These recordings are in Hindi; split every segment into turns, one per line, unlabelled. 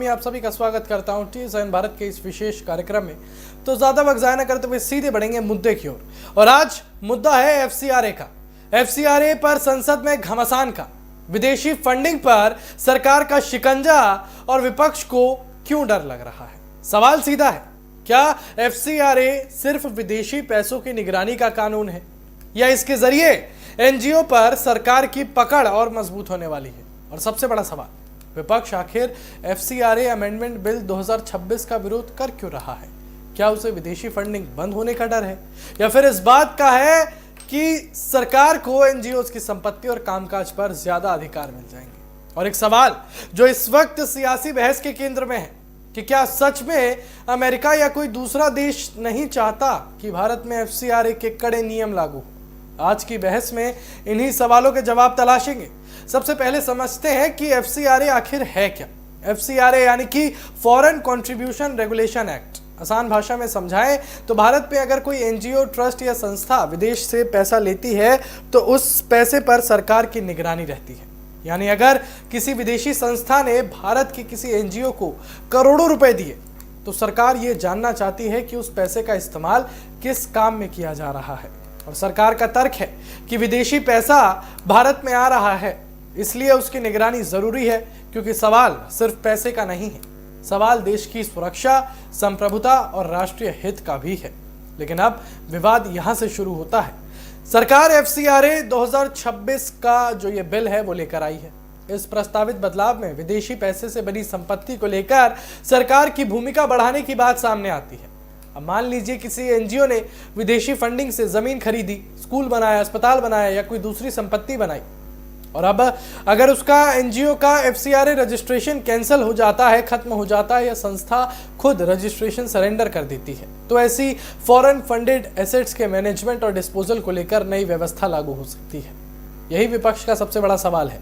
गोस्वामी आप सभी का स्वागत करता हूं टी7 भारत के इस विशेष कार्यक्रम में। तो ज्यादा वक्त जाया न करते हुए सीधे बढ़ेंगे मुद्दे की ओर। और आज मुद्दा है एफसीआरए का। एफसीआरए पर संसद में घमासान का, विदेशी फंडिंग पर सरकार का शिकंजा और विपक्ष को क्यों डर लग रहा है। सवाल सीधा है, क्या एफसीआरए सिर्फ विदेशी पैसों की निगरानी का कानून है या इसके जरिए एनजीओ पर सरकार की पकड़ और मजबूत होने वाली है। और सबसे बड़ा सवाल, विपक्ष आखिर एफसीआरए अमेंडमेंट बिल 2026 का विरोध कर क्यों रहा है। क्या उसे विदेशी फंडिंग बंद होने का डर है या फिर इस बात का है कि सरकार को एनजीओ की संपत्ति और कामकाज पर ज्यादा अधिकार मिल जाएंगे। और एक सवाल जो इस वक्त सियासी बहस के केंद्र में है कि क्या सच में अमेरिका या कोई दूसरा देश नहीं चाहता कि भारत में एफसीआरए के कड़े नियम लागू। आज की बहस में इन्हीं सवालों के जवाब तलाशेंगे। सबसे पहले समझते हैं कि एफसीआरए आखिर है क्या। एफसीआरए यानी कि फॉरेन कंट्रीब्यूशन रेगुलेशन एक्ट। आसान भाषा में समझाएं तो भारत में अगर कोई एनजीओ, ट्रस्ट या संस्था विदेश से पैसा लेती है तो उस पैसे पर सरकार की निगरानी रहती है। यानी अगर किसी विदेशी संस्था ने भारत की किसी एनजीओ को करोड़ों रुपए दिए तो सरकार ये जानना चाहती है कि उस पैसे का इस्तेमाल किस काम में किया जा रहा है। और सरकार का तर्क है कि विदेशी पैसा भारत में आ रहा है, इसलिए उसकी निगरानी जरूरी है, क्योंकि सवाल सिर्फ पैसे का नहीं है, सवाल देश की सुरक्षा, संप्रभुता और राष्ट्रीय हित का भी है। लेकिन अब विवाद यहां से शुरू होता है। सरकार एफसीआरए 2026 का जो ये बिल है वो लेकर आई है। इस प्रस्तावित बदलाव में विदेशी पैसे से बनी संपत्ति को लेकर सरकार की भूमिका बढ़ाने की बात सामने आती है। अब मान लीजिए किसी एनजीओ ने विदेशी फंडिंग से जमीन खरीदी, स्कूल बनाया, अस्पताल बनाया या कोई दूसरी संपत्ति बनाई, और अब अगर उसका एनजीओ का एफसीआरए रजिस्ट्रेशन कैंसिल हो जाता है, खत्म हो जाता है या संस्था खुद रजिस्ट्रेशन सरेंडर कर देती है, तो ऐसी फॉरेन फंडेड एसेट्स के मैनेजमेंट और डिस्पोजल को लेकर नई व्यवस्था लागू हो सकती है। यही विपक्ष का सबसे बड़ा सवाल है।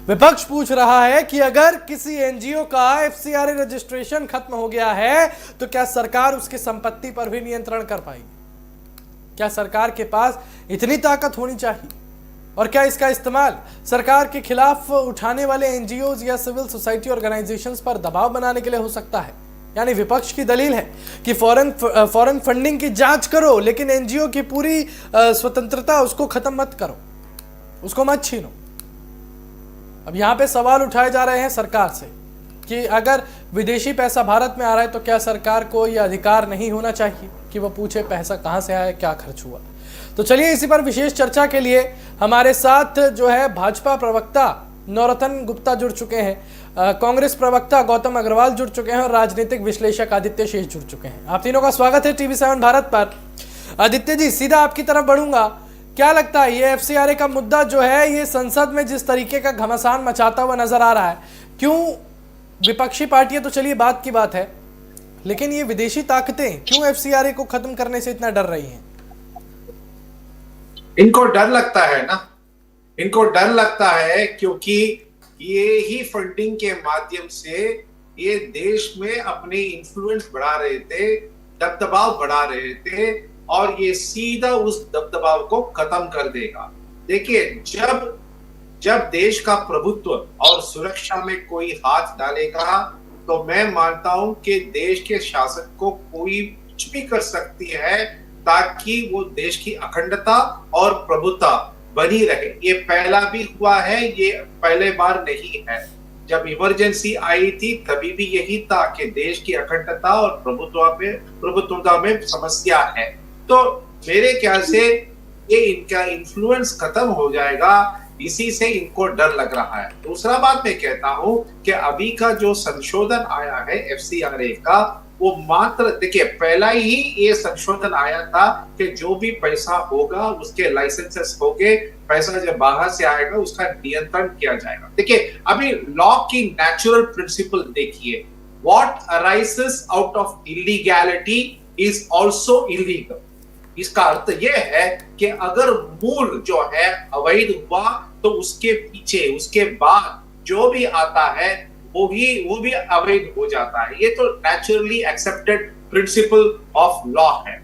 विपक्ष पूछ रहा है कि अगर किसी एनजीओ का एफसीआरए रजिस्ट्रेशन खत्म हो गया है तो क्या सरकार उसकी संपत्ति पर भी नियंत्रण कर पाएगी। क्या सरकार के पास इतनी ताकत होनी चाहिए, और क्या इसका इस्तेमाल सरकार के खिलाफ उठाने वाले एनजीओज या सिविल सोसाइटी ऑर्गेनाइजेशंस पर दबाव बनाने के लिए हो सकता है। यानी विपक्ष की दलील है कि फॉरेन फंडिंग की जांच करो, लेकिन एनजीओ की पूरी स्वतंत्रता उसको खत्म मत करो, उसको मत छीनो। अब यहां पे सवाल उठाए जा रहे हैं सरकार से कि अगर विदेशी पैसा भारत में आ रहा है तो क्या सरकार को यह अधिकार नहीं होना चाहिए कि वह पूछे पैसा कहां से आया, क्या खर्च हुआ। तो चलिए इसी पर विशेष चर्चा के लिए हमारे साथ जो है भाजपा प्रवक्ता नौरतन गुप्ता जुड़ चुके हैं, कांग्रेस प्रवक्ता गौतम अग्रवाल जुड़ चुके हैं और राजनीतिक विश्लेषक आदित्य शेष जुड़ चुके हैं। आप तीनों का स्वागत है टीवी7 भारत पर। आदित्य जी, सीधा आपकी तरफ बढ़ूंगा। क्या लगता है ये एफसीआरए का मुद्दा जो है ये संसद में जिस तरीके का घमासान मचाता हुआ नजर आ रहा है, क्यों विपक्षी पार्टियां तो चलिए बात की बात है, लेकिन ये विदेशी ताकतें क्यों एफसीआरए को खत्म करने से इतना डर रही हैं?
इनको डर लगता है ना, इनको डर लगता है क्योंकि ये ही फंडिंग के माध्यम से ये देश में अपने इन्फ्लुएंस बढ़ा रहे थे, दबदबाव बढ़ा रहे थे, और ये सीधा उस दबदबाव को खत्म कर देगा। देखिए, जब देश का प्रभुत्व और सुरक्षा में कोई हाथ डालेगा तो मैं मानता हूं कि देश के शासक को कोई कुछ भी कर सकती है ताकि वो देश की अखंडता और प्रभुत्व बनी रहे। ये पहला भी हुआ है, ये पहले बार नहीं है। जब इमरजेंसी आई थी तभी भी यही था कि देश की अखंडता और प्रभुत्वता में समस्या है। तो मेरे ख्याल से ये इनका इन्फ्लुएंस खत्म हो जाएगा, इसी से इनको डर लग रहा है। दूसरा बात मैं कहता हूं कि अभी का जो संशोधन आया है एफसीआरए का, वो मात्र देखिए, पहला ही ये संशोधन आया था कि जो भी पैसा होगा उसके लाइसेंसेस होंगे, पैसा जब बाहर से आएगा उसका नियंत्रण किया जाएगा। देखिए, अभी लॉ की नेचुरल प्रिंसिपल देखिए, what arises out of illegality is also illegal. इसका अर्थ यह है कि अगर मूल जो है अवैध हुआ तो उसके पीछे, उसके बाद जो भी आता है वो भी अवैध हो जाता है। ये तो naturally accepted principle of law है।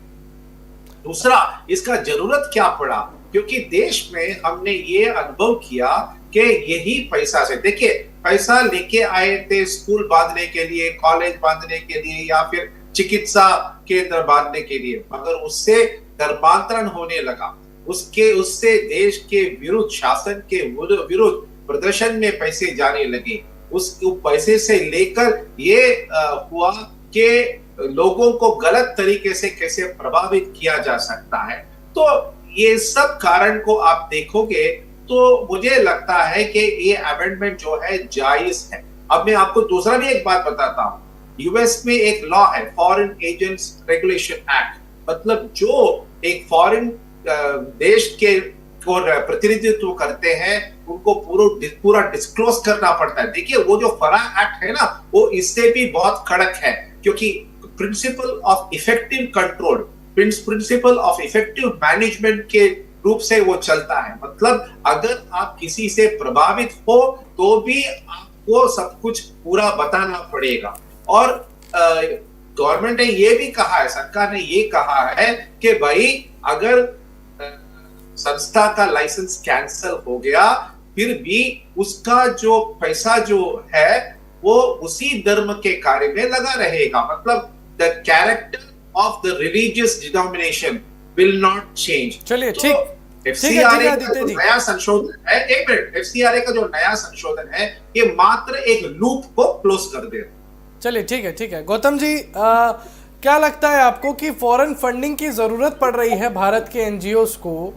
दूसरा, इसका जरूरत क्या पड़ा, क्योंकि देश में हमने ये अनुभव किया कि यही पैसा से, देखिए पैसा लेके आए थे स्कूल बांधने के लिए, कॉलेज बांधने के लिए, या फिर चिकित्सा केंद्र बांधने के लिए, मगर उससे धर्मांतरण होने लगा। उससे देश के विरुद्ध, शासन के विरुद्ध प्रदर्शन में पैसे जाने लगे। उस पैसे से लेकर ये हुआ कि लोगों को गलत तरीके से कैसे प्रभावित किया जा सकता है। तो ये सब कारण को आप देखोगे तो मुझे लगता है कि ये अमेंडमेंट जो है जायज है। अब मैं आपको दूसरा भी एक बात बताता हूं। यूएस में एक लॉ है, फॉरेन एजेंट्स रेगुलेशन एक्ट, मतलब जो एक फॉरेन देश के को प्रतिनिधित्व करते हैं उनको पूरा डिस्क्लोज करना पड़ता है। देखिए वो जो फरा एक्ट है ना, वो इससे भी बहुत कड़क है, क्योंकि principle of effective control, principle of effective management के रूप से वो चलता है। मतलब अगर आप किसी से प्रभावित हो तो भी आपको सब कुछ पूरा बताना पड़ेगा। और गवर्नमेंट ने ये भी कहा है, सरकार ने ये कहा है कि भाई अगर संस्था का लाइसेंस कैंसिल हो गया फिर भी उसका जो पैसा जो है वो उसी धर्म के कार्य में लगा रहेगा। मतलब the character of the religious denomination will not change.
चलिए ठीक,
एफसीआरए का जो नया संशोधन है, एक मिनट, एफसीआरए का जो नया संशोधन है ये मात्र एक लूप को क्लोज कर दे। चलिए
ठीक है गौतम जी, क्या लगता है आपको कि फॉरेन फंडिंग की जरूरत पड़ रही है भारत के एनजीओज को?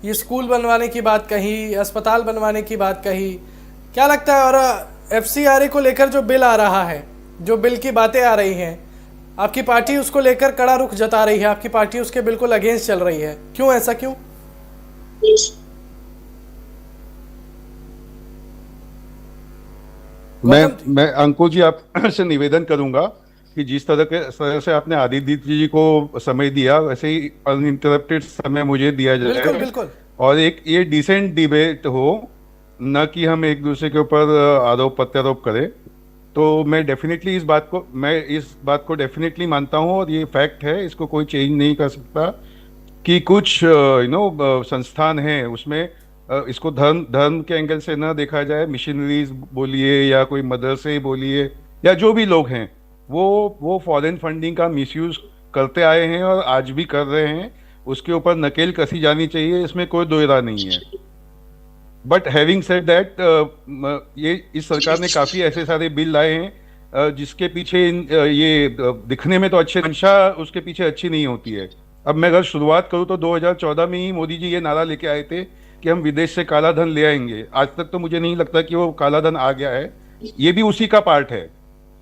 ये स्कूल बनवाने की बात कही, अस्पताल बनवाने की बात कही, क्या लगता है? और एफसीआरए को लेकर जो बिल आ रहा है, जो बिल की बातें आ रही हैं, आपकी पार्टी उसको लेकर कड़ा रुख जता रही है, आपकी पार्टी उसके बिल्कुल अगेंस्ट चल रही है, क्यों, ऐसा क्यों?
मैं अंकुर जी आपसे निवेदन करूंगा कि जिस तरह से आपने आदित्य जी को समय दिया वैसे ही अनइंटरप्टेड समय मुझे दिया जाए।
बिल्कुल बिल्कुल।
और एक ये डिसेंट डिबेट हो, न कि हम एक दूसरे के ऊपर आरोप प्रत्यारोप करें। तो मैं इस बात को डेफिनेटली मानता हूँ और ये फैक्ट है, इसको कोई चेंज नहीं कर सकता कि कुछ संस्थान हैं उसमें इसको धर्म के एंगल से ना देखा जाए। मिशनरीज बोलिए या कोई मदरसे बोलिए या जो भी लोग हैं वो फॉरेन फंडिंग का मिसयूज करते आए हैं और आज भी कर रहे हैं। उसके ऊपर नकेल कसी जानी चाहिए, इसमें कोई दो राय नहीं है। बट हैविंग सेड दैट, ये इस सरकार ने काफ़ी ऐसे सारे बिल लाए हैं जिसके पीछे ये दिखने में तो अच्छे, मंशा उसके पीछे अच्छी नहीं होती है। अब मैं अगर शुरुआत करूँ तो 2014 में ही मोदी जी ये नारा लेके आए थे कि हम विदेश से काला धन ले आएंगे। आज तक तो मुझे नहीं लगता कि वो काला धन आ गया है, ये भी उसी का पार्ट है।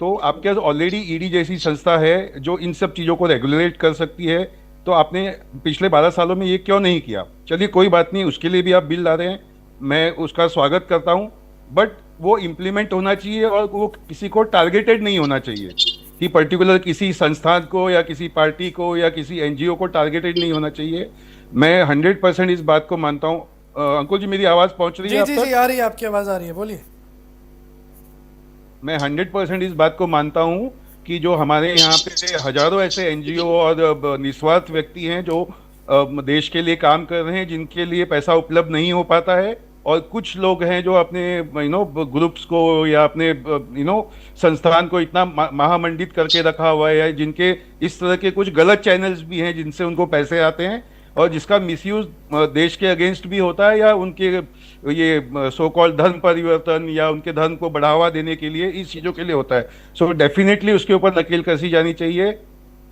तो आपके पास ऑलरेडी ईडी जैसी संस्था है जो इन सब चीज़ों को रेगुलेट कर सकती है, तो आपने पिछले 12 सालों में ये क्यों नहीं किया? चलिए कोई बात नहीं, उसके लिए भी आप बिल ला रहे हैं, मैं उसका स्वागत करता हूँ। बट वो इम्प्लीमेंट होना चाहिए और वो किसी को टारगेटेड नहीं होना चाहिए कि पर्टिकुलर किसी संस्थान को या किसी पार्टी को या किसी एनजीओ को टारगेटेड नहीं होना चाहिए। मैं 100% इस बात को मानता हूँ। अंकुल जी मेरी आवाज़ पहुँच रही है?
जी आ रही है, आपकी आवाज़ आ रही है, बोलिए।
मैं 100% इस बात को मानता हूँ कि जो हमारे यहाँ पे हजारों ऐसे एनजीओ और निस्वार्थ व्यक्ति हैं जो देश के लिए काम कर रहे हैं, जिनके लिए पैसा उपलब्ध नहीं हो पाता है, और कुछ लोग हैं जो अपने ग्रुप्स को या अपने संस्थान को इतना महामंडित करके रखा हुआ है, जिनके इस तरह के कुछ गलत चैनल्स भी हैं जिनसे उनको पैसे आते हैं और जिसका मिसयूज देश के अगेंस्ट भी होता है या उनके ये सो कॉल्ड धर्म परिवर्तन या उनके धर्म को बढ़ावा देने के लिए, इस चीज़ों के लिए होता है। सो डेफिनेटली उसके ऊपर नकेल कसी जानी चाहिए।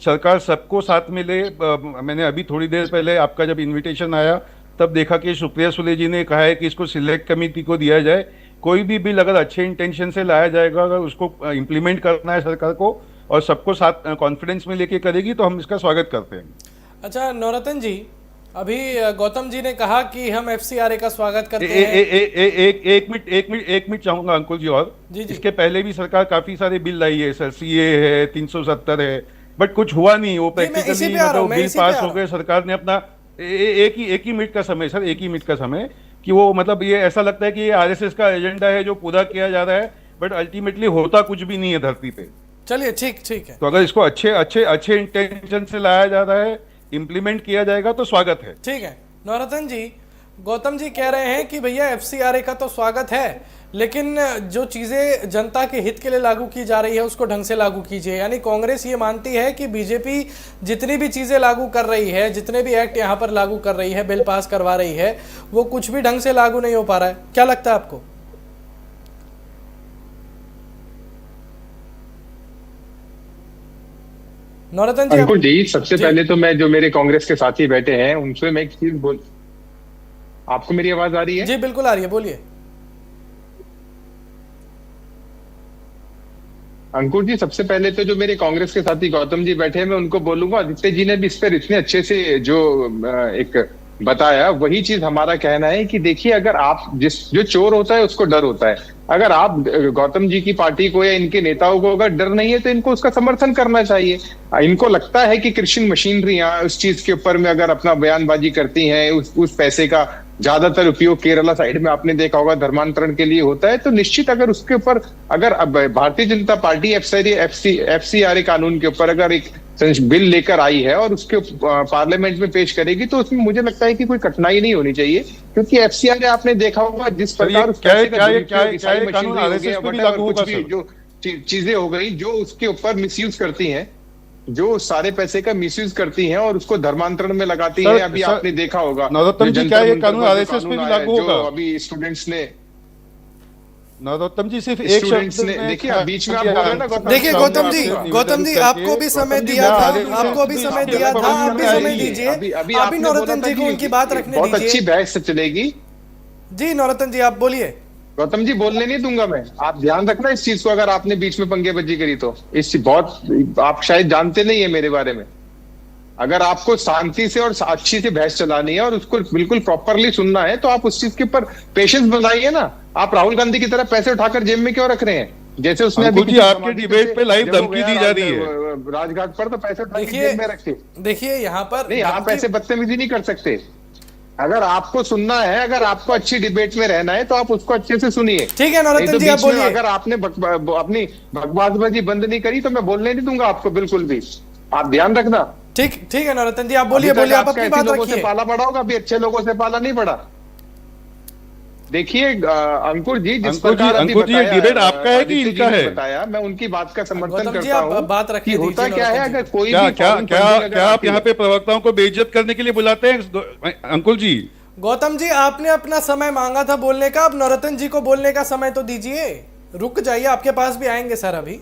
सरकार सबको साथ में ले। मैंने अभी थोड़ी देर पहले आपका जब इन्विटेशन आया तब देखा कि सुप्रिया सुले जी ने कहा है कि इसको सिलेक्ट कमेटी को दिया जाए। कोई भी बिल अगर अच्छे इंटेंशन से लाया जाएगा, अगर उसको इम्प्लीमेंट करना है सरकार को और सबको साथ कॉन्फिडेंस में लेके करेगी तो हम इसका स्वागत करते हैं।
अच्छा नवरत्न जी, अभी गौतम जी ने कहा कि हम एफसीआरए का स्वागत करते हैं।
एक मिनट चाहूंगा अंकुल जी। और जी। इसके पहले भी सरकार काफी सारे बिल लाई है सर, सीए है, 370 है, बट कुछ हुआ नहीं। वो प्रैक्टिकली मतलब बिल पास हो गए, सरकार ने अपना एक ही मिनट का समय सर, एक ही मिनट का समय कि वो मतलब ये ऐसा लगता है कि ये आरएसएस का एजेंडा है जो पूरा किया जा रहा है, बट अल्टीमेटली होता कुछ भी नहीं है धरती पे।
चलिए ठीक है।
तो अगर इसको अच्छे इंटेंशन से लाया जा रहा है, इम्प्लीमेंट किया जाएगा तो स्वागत है।
ठीक है नवरत्न जी, गौतम जी कह रहे हैं कि भैया एफसीआरए का तो स्वागत है, लेकिन जो चीज़ें जनता के हित के लिए लागू की जा रही है उसको ढंग से लागू कीजिए। यानी कांग्रेस ये मानती है कि बीजेपी जितनी भी चीज़ें लागू कर रही है, जितने भी एक्ट यहाँ पर लागू कर रही है, बिल पास करवा रही है, वो कुछ भी ढंग से लागू नहीं हो पा रहा है। क्या लगता है आपको? नौरतन जी
अंकुर जी, सबसे पहले तो मैं जो मेरे कांग्रेस के साथी बैठे हैं उनसे मैं एक चीज बोल, आपको मेरी आवाज आ रही है?
जी बिल्कुल आ रही है, बोलिए।
अंकुर जी, सबसे पहले तो जो मेरे कांग्रेस के साथी गौतम जी बैठे हैं मैं उनको बोलूंगा, आदित्य जी ने भी इस पर इतने अच्छे से जो एक बताया, वही चीज हमारा कहना है कि देखिए, अगर आप जो चोर होता है उसको डर होता है। अगर आप गौतम जी की पार्टी को या इनके नेताओं को अगर डर नहीं है तो इनको उसका समर्थन करना चाहिए। इनको लगता है कि कृषि मशीनरियां उस चीज के ऊपर में अगर अपना बयानबाजी करती हैं, उस पैसे का ज्यादातर उपयोग केरला साइड में आपने देखा होगा धर्मांतरण के लिए होता है, तो निश्चित अगर उसके ऊपर अगर भारतीय जनता पार्टी एफसीआरए कानून के ऊपर अगर एक बिल लेकर आई है और उसके पार्लियामेंट में पेश करेगी तो उसमें मुझे लगता है कि कोई कठिनाई नहीं होनी चाहिए, क्योंकि एफसीआरए आपने देखा होगा जिस प्रकार जो चीजें हो गई जो उसके ऊपर मिसयूज करती हैं, जो सारे पैसे का मिसयूज करती हैं और उसको धर्मांतरण में लगाती हैं। अभी आपने देखा होगा
नरोत्तम जी, क्या ये कानून आरएसएस पे भी लागू होगा?
अभी स्टूडेंट्स ने,
नरोत्तम जी सिर्फ एक शब्द में
देखिए बीच में आप बोल रहे हैं ना,
देखिए गौतम जी आपको भी समय दिया था, आपको भी समय दिया था, आप भी समय दीजिए। अभी नौरतन जी को उनकी बात रखने दीजिए।
बहुत अच्छी बहस चलेगी।
जी नौरतन जी आप बोलिए।
गौतम जी बोलने नहीं दूंगा मैं, आप ध्यान रखना इस चीज को, अगर आपने बीच में पंगेबाजी करी तो इस बहुत आप शायद जानते नहीं है मेरे बारे में। अगर आपको शांति से और अच्छी से बहस चलानी है और उसको बिल्कुल प्रॉपरली सुनना है तो आप उस चीज के ऊपर पेशेंस बनाइए ना। आप राहुल गांधी की तरह पैसे उठाकर जेब में क्यों रख रहे हैं? जैसे उसने
अभी आपके डिबेट पे लाइव धमकी दी जा रही है
राजघाट पर, तो पैसे उठा के जेब में रखे।
देखिए यहाँ पर
नहीं, आप ऐसे बदतमीजी नहीं कर सकते। अगर आपको सुनना है, अगर आपको अच्छी डिबेट में रहना है तो आप उसको अच्छे से सुनिए।
ठीक है नौरतन जी आप बोलिए।
अगर आपने अपनी बकवासबाजी बंद नहीं करी तो मैं बोलने नहीं दूंगा आपको बिल्कुल भी, आप ध्यान रखना।
ठीक है नौरतन जी आप बोलिए, आप अपनी बात रखिए।
पाला पड़ा होगा, अभी अच्छे लोगों से पाला नहीं पड़ा। देखिए अंकुर जी, जिस प्रकार
अंकुर जी डिबेट आपका है कि इनका है?
बताया, मैं उनकी बात का समर्थन करता
हूँ। बात रखिए।
होता क्या है, अगर कोई
क्या आप यहाँ पे प्रवक्ताओं को बेइज्जत करने के लिए बुलाते हैं अंकुल जी?
गौतम जी आपने अपना समय मांगा था बोलने का, अब नौरतन जी को बोलने का समय तो दीजिए। रुक जाइए, आपके पास भी आएंगे सर अभी,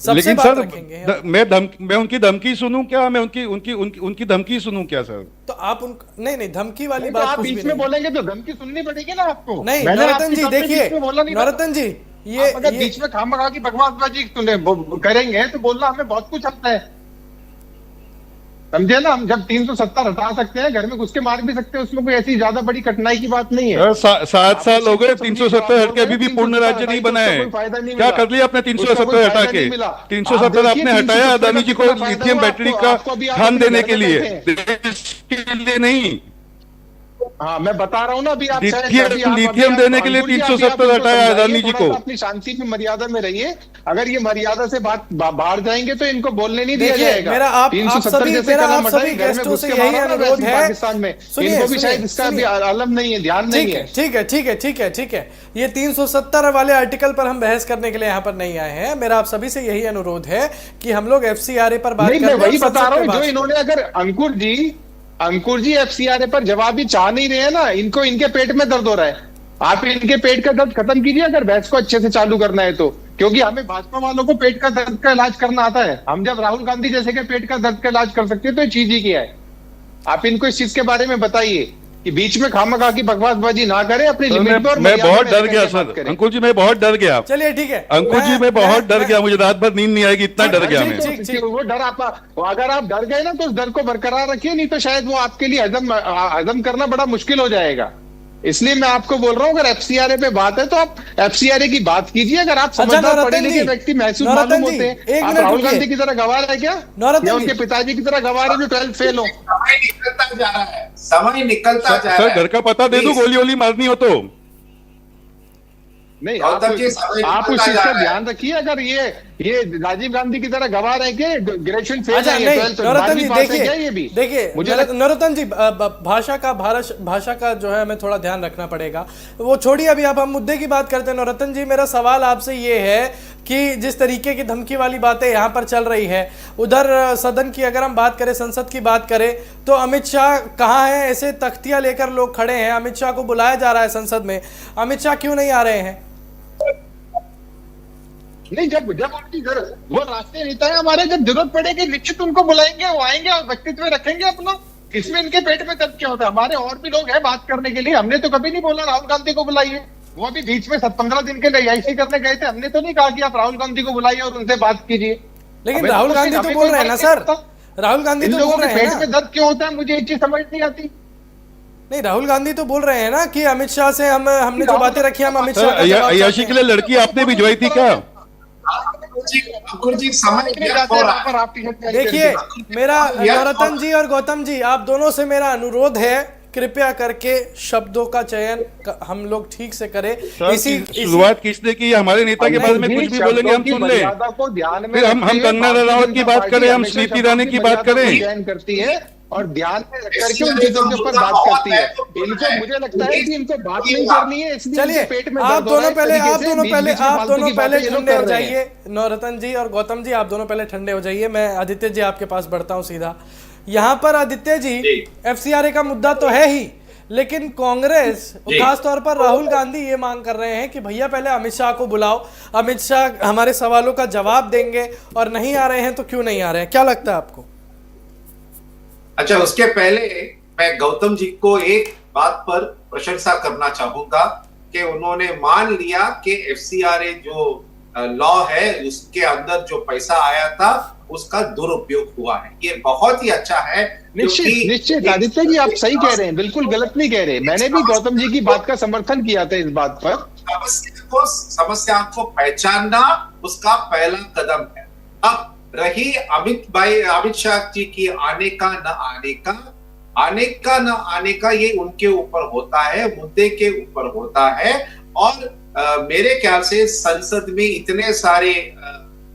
सबसे बात रखेंगे।
मैं उनकी धमकी सुनूं क्या? मैं उनकी धमकी सुनूं क्या सर?
तो आप नहीं धमकी वाली बात
आप बीच में बोलेंगे तो धमकी सुननी पड़ेगी ना आपको।
नहीं नौरतन जी देखिए, नौरतन जी ये
अगर बीच में खामखा की बकवासबाजी करेंगे तो बोलना हमें बहुत कुछ आता है, समझे ना। हम जब 370 हटा सकते हैं, घर में घुस के मार भी सकते हैं, उसमें कोई ऐसी ज्यादा बड़ी कठिनाई की बात नहीं है।
7 साल हो गए 370 हट के, अभी भी पूर्ण राज्य नहीं बना है। क्या कर लिया आपने 370 हटा के? 370 आपने हटाया अदानी जी को लिथियम बैटरी का खान देने के लिए, देश के लिए नहीं।
हाँ मैं बता रहा हूँ ना, अभी आप
लिथियम देने के लिए 370 हटाया अदानी जी को।
अपनी शांति की मर्यादा में रहिए। अगर ये मर्यादा से बाहर जाएंगे तो इनको बोलने नहीं दिया जाएगा।
मेरा आप सभी गेस्टों से यही अनुरोध है,
पाकिस्तान में इनको भी शायद इसका भी आलम नहीं है, ध्यान नहीं है।
ठीक है। ये 370 वाले आर्टिकल पर हम बहस करने के लिए यहाँ पर नहीं आए हैं। मेरा आप सभी से यही अनुरोध है कि हम लोग एफसीआरए पर बात करें।
मैं वही बता रहा हूँ, जो इन्होंने अगर अंकुर जी एफसीआरए पर जवाब भी चाह नहीं रहे हैं ना, इनको इनके पेट में दर्द हो रहा है। आप इनके पेट का दर्द खत्म कीजिए अगर बहस को अच्छे से चालू करना है तो, क्योंकि हमें भाजपा वालों को पेट का दर्द का इलाज करना आता है। हम जब राहुल गांधी जैसे के पेट का दर्द का इलाज कर सकते हैं तो ये चीज ही क्या है। आप इनको इस चीज के बारे में बताइए कि बीच में खामखा की बकवासबाजी ना करें, अपनी लिमिट पर।
मैं बहुत डर गया सर अंकुल जी, मैं बहुत डर गया।
चलिए ठीक है
अंकुल जी, मैं बहुत डर गया, मुझे रात भर नींद नहीं आएगी, इतना डर गया मैं।
वो डर अगर आप डर गए ना तो उस डर को बरकरार रखिए, नहीं तो शायद वो आपके लिए हजम करना बड़ा मुश्किल हो जाएगा। इसलिए मैं आपको बोल रहा हूँ, अगर एफसीआरए पे बात है तो आप एफसीआरए की बात कीजिए। अगर आप समझदार पढ़े लिखे व्यक्ति महसूस मालूम होते हैं, आप राहुल गांधी की तरह गवार है क्या, या उनके पिताजी की तरह गवार है जो 12th फेल हो?
समय निकलता जा रहा है, समय निकलता जा रहा है।
सर घर का पता दे दूं, गोली वोली मारनी हो तो?
नहीं,
गौतम जी
आप उस चीज का ध्यान रखिए। अगर ये राजीव गांधी की तरह गवाह रहे के ग्रेजुएशन फेल
अच्छा
है,
नहीं,
12th
नरोत्तम जी
क्या ये भी
देखिए
मुझे
नरोत्तम जी, भाषा का जो है हमें थोड़ा ध्यान रखना पड़ेगा। वो छोड़िए, अभी आप हम मुद्दे की बात करते हैं। नरोत्तम जी, मेरा सवाल आपसे ये है कि जिस तरीके की धमकी वाली बातें यहाँ पर चल रही है, उधर सदन की अगर हम बात करें, संसद की बात करें, तो अमित शाह कहाँ हैं? ऐसे तख्तियां लेकर लोग खड़े हैं, अमित शाह को बुलाया जा रहा है संसद में, अमित शाह क्यों नहीं आ रहे हैं?
नहीं, जब उनकी जरूरत, वो राष्ट्रीय नेता है हमारे, जब जरूरत पड़ेगी निश्चित उनको बुलाएंगे, वो आएंगे और व्यक्तित्व रखेंगे अपना। इसमें इनके पेट में दर्द क्या होता है? हमारे और भी लोग हैं बात करने के लिए। हमने तो कभी नहीं बोला राहुल गांधी को बुलाइए, वो अभी बीच में 15 दिन के लिए ऐसे करने गए थे। हमने तो नहीं कहा कि आप राहुल गांधी को बुलाइए और उनसे बात कीजिए।
लेकिन राहुल गांधी तो बोल रहे हैं ना सर, राहुल गांधी तो बोल रहे हैं
पेट
ना।
में दर्द क्यों होता है मुझे एक चीज समझ नहीं आती।
नहीं, राहुल गांधी तो बोल रहे हैं ना कि अमित शाह से हमने जो बातें रखी, हम अमित शाह का जवाब
अय्याशी
चाहते
के लिए लड़की आपने भिजवाई थी क्या?
अंकुर जी समय व्यर्थ हो रहा है।
देखिए, मेरा नरोत्तम जी और गौतम जी, आप दोनों से मेरा अनुरोध है, कृपया करके शब्दों का चयन हम लोग ठीक से करें।
शुरुआत किसने की? हमारे नेता के बारे में कुछ भी बोलेंगे हम सुन लें। फिर हम कंगना रनावत की बात करें, हम स्मृति ईरानी की बात करें,
करती है और ध्यान में रख करके उन चीजों के ऊपर बात करती है। इनको मुझे लगता है कि इनको बात नहीं करनी है, इसलिए
चलिए,
पेट में
आप दोनों पहले
ये
ठंडे हो
कर रहे हैं।
जाइए। नरोत्तम जी और गौतम जी, आप दोनों पहले ठंडे हो जाइए। मैं आदित्य जी आपके पास बढ़ता हूं सीधा। यहाँ पर आदित्य जी, FCRA का मुद्दा तो है ही, लेकिन कांग्रेस खासतौर पर राहुल गांधी ये मांग कर रहे हैं कि भैया पहले अमित शाह को बुलाओ, अमित शाह हमारे सवालों का जवाब देंगे, और नहीं आ रहे हैं तो क्यों नहीं आ रहे हैं? क्या लगता है आपको?
अच्छा, उसके पहले मैं गौतम जी को एक बात पर प्रशंसा करना चाहूंगा कि उन्होंने मान लिया कि FCRA जो लॉ है उसके अंदर जो पैसा आया था उसका दुरुपयोग हुआ है। ये बहुत ही अच्छा है।
निश्चित आदित्य जी, आप सही कह रहे हैं, बिल्कुल गलत नहीं कह रहे। मैंने भी गौतम जी की बात का समर्थन किया था इस बात पर।
समस्या को पहचानना उसका पहला कदम है। अब रही अमित शाह जी की आने का न आने का ये उनके ऊपर होता है, मुद्दे के ऊपर होता है। और मेरे ख्याल से संसद में इतने सारे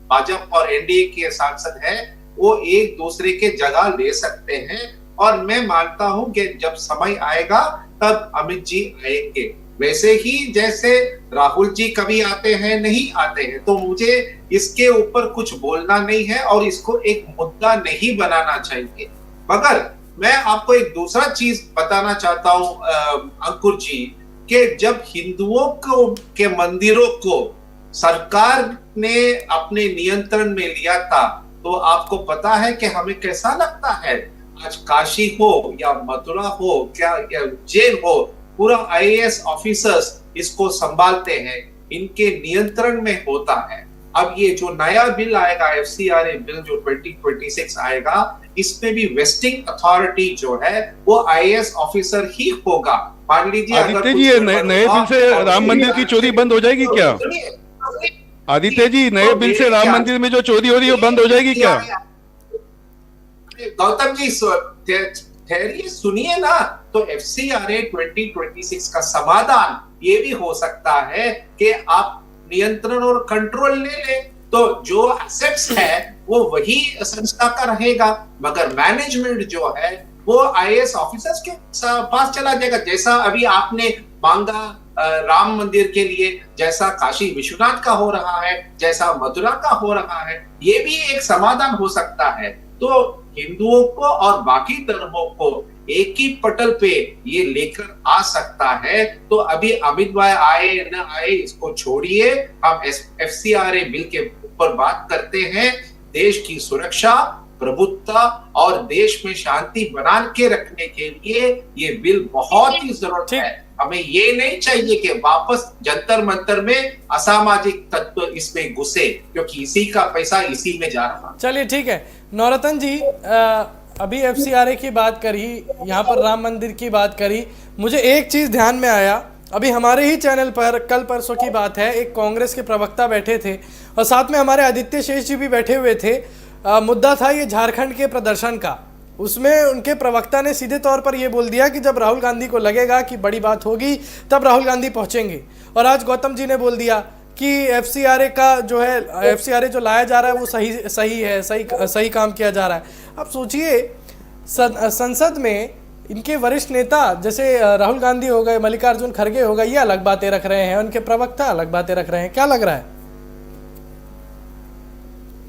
भाजपा और एनडीए के सांसद हैं, वो एक दूसरे के जगह ले सकते हैं। और मैं मानता हूं कि जब समय आएगा तब अमित जी आएंगे। वैसे ही जैसे राहुल जी कभी आते हैं नहीं आते हैं, तो मुझे इसके ऊपर कुछ बोलना नहीं है और इसको एक मुद्दा नहीं बनाना चाहिए। मगर मैं आपको एक दूसरा चीज बताना चाहता हूं अंकुर जी, कि जब हिंदुओं के मंदिरों को सरकार ने अपने नियंत्रण में लिया था, तो आपको पता है कि हमें कैसा लगता है। आज काशी हो या मथुरा हो या उज्जैन हो, पूरा IAS ऑफिसर्स इसको संभालते हैं, इनके नियंत्रण में होता है। अब ये जो नया बिल आएगा, FCRA बिल जो 2026 आएगा, इसमें भी वेस्टिंग अथॉरिटी जो है वो IAS ऑफिसर ही होगा। मान लीजिए
आदित्य जी, नए बिल से राम मंदिर की चोरी बंद हो जाएगी क्या? आदित्य जी, नए बिल से राम मंदिर में जो चोरी हो रही है वो बंद हो जाएगी क्या?
गौतम जी ठहरिए, सुनिए ना। तो FCRA 2026 का समाधान ये भी हो सकता है कि आप नियंत्रण और कंट्रोल ले ले, तो जो एसेट्स है वो वही संस्था का रहेगा, मगर मैनेजमेंट जो है वो IAS ऑफिसर्स के पास चला जाएगा। जैसा अभी आपने मांगा राम मंदिर के लिए, जैसा काशी विश्वनाथ का हो रहा है, जैसा मथुरा का हो रहा है, ये भी एक समाधान हो सकता है। तो हिंदुओं को और बाकी धर्मों को एक ही पटल पे ये लेकर आ सकता है। तो अभी अमित भाई आए न आए इसको छोड़िए, हम FCRA बिल के ऊपर बात करते हैं। देश की सुरक्षा, प्रभुत्व और देश में शांति बना के रखने के लिए ये बिल बहुत ही जरूरत है। हमें ये नहीं चाहिए कि वापस जंतर मंतर में असामाजिक तत्व इसमें घुसे, क्योंकि इसी का पैसा इसी में जा रहा है।
चलिए ठीक है नौरतन जी, अभी FCRA की बात करी, यहाँ पर राम मंदिर की बात करी, मुझे एक चीज ध्यान में आया। अभी हमारे ही चैनल पर कल परसों की बात है, एक कांग्रेस के प्रवक्ता बैठे थे और साथ में हमारे आदित्य शेष जी भी बैठे हुए थे। मुद्दा था ये झारखंड के प्रदर्शन का उसमें उनके प्रवक्ता ने सीधे तौर पर यह बोल दिया कि जब राहुल गांधी को लगेगा कि बड़ी बात होगी तब राहुल गांधी पहुंचेंगे। और आज गौतम जी ने बोल दिया कि एफसीआरए का जो है, एफसीआरए जो लाया जा रहा है वो सही है, सही काम किया जा रहा है। अब सोचिए संसद में इनके वरिष्ठ नेता जैसे राहुल गांधी हो गए, मल्लिकार्जुन खड़गे हो गए, ये अलग बातें रख रहे हैं, उनके प्रवक्ता अलग बातें रख रहे हैं। क्या लग रहा है?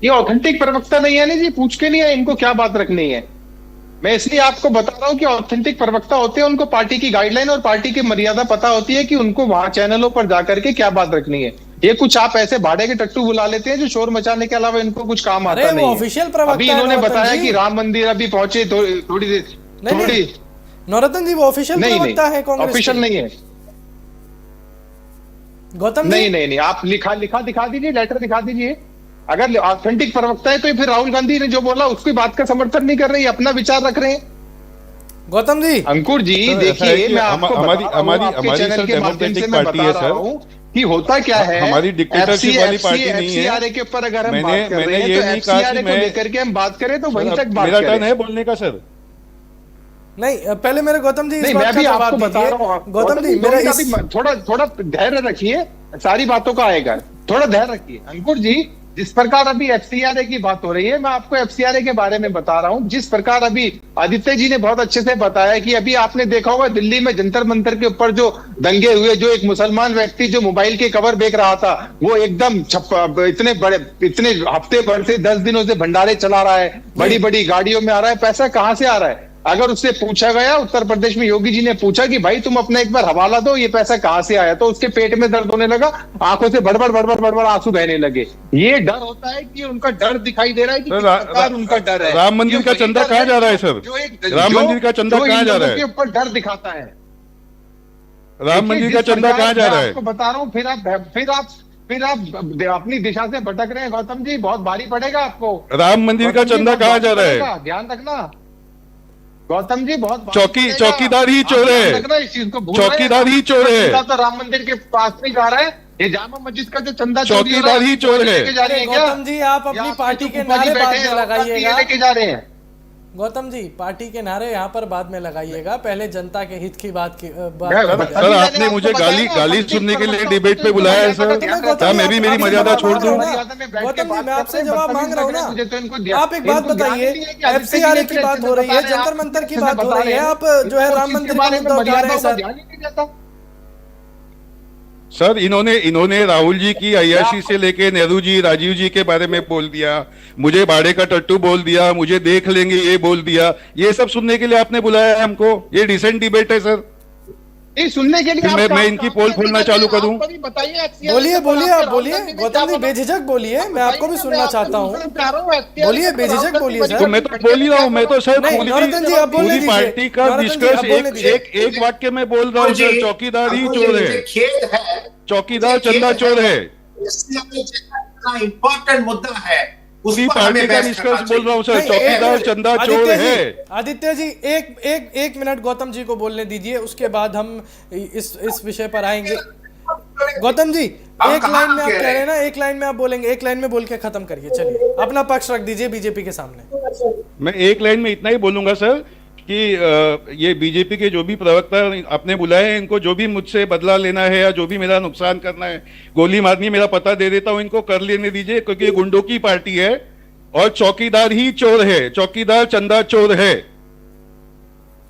ये ऑथेंटिक प्रवक्ता नहीं है ना जी, पूछ के नहीं है इनको क्या बात रखनी है। मैं इसलिए आपको बता रहा हूं कि ऑथेंटिक प्रवक्ता होते हैं, उनको पार्टी की गाइडलाइन और पार्टी की मर्यादा पता होती है कि उनको वहां चैनलों पर जाकर के क्या बात रखनी है। ये कुछ आप ऐसे भाड़े के टट्टू बुला लेते हैं जो शोर मचाने के अलावा इनको कुछ काम आता नहीं है।
ऑफिशियल प्रवक्ता
अभी इन्होंने बताया कि राम मंदिर अभी पहुंचे, थोड़ी देर
नौरतन जी वो ऑफिशियल प्रवक्ता है कांग्रेस,
ऑफिशियल नहीं है
गौतम जी।
नहीं, आप लिखा दिखा दीजिए, लेटर दिखा दीजिए। अगर ऑथेंटिक प्रवक्ता है तो फिर राहुल गांधी ने जो बोला उसकी बात का समर्थन नहीं कर रहे, अपना विचार रख रहे हैं।
गौतम जी,
अंकुर जी देखिए, मैं आपको हमारी चैनल के माध्यम से मैं बता रहा हूं कि होता क्या है।
हमारी डिक्टेटरशिप वाली पार्टी नहीं है।
एफसीआरए के ऊपर अगर हम बात कर रहे हैं तो एफसीआरए को लेकर के हम बात करें तो वहीं तक बात करें।
मेरा टर्न है बोलने का सर।
नहीं, पहले मेरे गौतम जी
मैं भी आपको बता रहा हूँ
गौतम जी, मेरा
थोड़ा धैर्य रखिए, सारी बातों का आएगा, थोड़ा धैर्य रखिए। अंकुर जी, जिस प्रकार अभी एफसीआरए की बात हो रही है, मैं आपको एफसीआरए के बारे में बता रहा हूं। जिस प्रकार अभी आदित्य जी ने बहुत अच्छे से बताया कि अभी आपने देखा होगा दिल्ली में जंतर मंतर के ऊपर जो दंगे हुए, जो एक मुसलमान व्यक्ति जो मोबाइल के कवर बेच रहा था वो एकदम इतने हफ्ते भर से 10 दिनों से भंडारे चला रहा है, बड़ी बड़ी गाड़ियों में आ रहा है, पैसा कहां से आ रहा है? अगर उससे पूछा गया, उत्तर प्रदेश में योगी जी ने पूछा कि भाई तुम अपना एक बार हवाला दो, ये पैसा कहां से आया, तो उसके पेट में दर्द होने लगा, आंखों से बड़बड़ आंसू बहने लगे। ये डर होता है कि उनका डर दिखाई दे रहा है कि उनका डर है।
राम मंदिर का चंदा कहाँ जा रहा है सर? राम मंदिर का चंदा कहाँ जा रहा है?
ऊपर डर दिखाता है।
राम मंदिर का चंदा कहाँ जा रहा है?
आपको बता रहा हूँ, फिर आप अपनी दिशा से भटक रहे हैं गौतम जी, बहुत भारी पड़ेगा आपको।
राम मंदिर का चंदा कहाँ जा रहा है?
ध्यान रखना गौतम जी, बहुत
चौकीदार ही चोर है, चौकीदार ही चोर है।
तो राम मंदिर के पास नहीं जा रहा है, ये जामा मस्जिद का जो चंदा
चौकीदार ही चोर है।
गौतम जी, आप अपनी पार्टी के नारे बाद में लगाइएगा।
लेके जा रहे हैं
गौतम जी, पार्टी के नारे यहाँ पर बाद में लगाइएगा, पहले जनता के हित की बात
सर आपने मुझे गाली सुनने के लिए डिबेट पे बुलाया है सर, क्या मैं भी मेरी मर्यादा छोड़ दूं?
गौतम जी, मैं आपसे जवाब मांग रहा हूँ ना, आप एक बात बताइए, एफसीआरए की बात हो रही है, जंतर मंतर की बात हो रही है, आप जो है राम मंदिर का मुद्दा उठा रहे हैं सर।
सर इन्होंने राहुल जी की अय्याशी से लेके नेहरू जी, राजीव जी के बारे में बोल दिया, मुझे भाड़े का टट्टू बोल दिया, मुझे देख लेंगे ये बोल दिया। ये सब सुनने के लिए आपने बुलाया है हमको? ये डिसेंट डिबेट है सर?
नहीं सुनने के लिए
मैं इनकी पोल खोलना चालू करूं?
बोलिए आप बोलिए गौतम जी, बेझिझक बोलिए, मैं आपको भी सुनना चाहता हूँ, बोलिए बेझिझक बोलिए सर।
तो मैं तो बोल ही रहा हूँ, मैं तो सर
पूरी
पार्टी का डिस्कस एक वाक्य में बोल रहा हूँ सर। चौकीदार ही चोर है, चौकीदार चंदा चोर है,
इम्पोर्टेंट मुद्दा है,
पूरी पार्टी का निष्कर्ष बोल रहा हूँ सर। चौकीदार चंदा चोर है।
आदित्य जी, एक मिनट गौतम जी को बोलने दीजिए, उसके बाद हम इस विषय पर आएंगे। गौतम जी, एक लाइन में आप कह रहे हैं ना, एक लाइन में आप बोलेंगे, एक लाइन में बोल के खत्म करिए। चलिए अपना पक्ष रख दीजिए बीजेपी के सामने।
मैं एक लाइन में इतना ही बोलूंगा सर कि ये बीजेपी के जो भी प्रवक्ता आपने बुलाए हैं, इनको जो भी मुझसे बदला लेना है या जो भी मेरा नुकसान करना है, गोली मारनी, मेरा पता दे देता हूं, इनको कर लेने दीजिए, क्योंकि ये गुंडों की पार्टी है और चौकीदार ही चोर है, चौकीदार चंदा चोर है।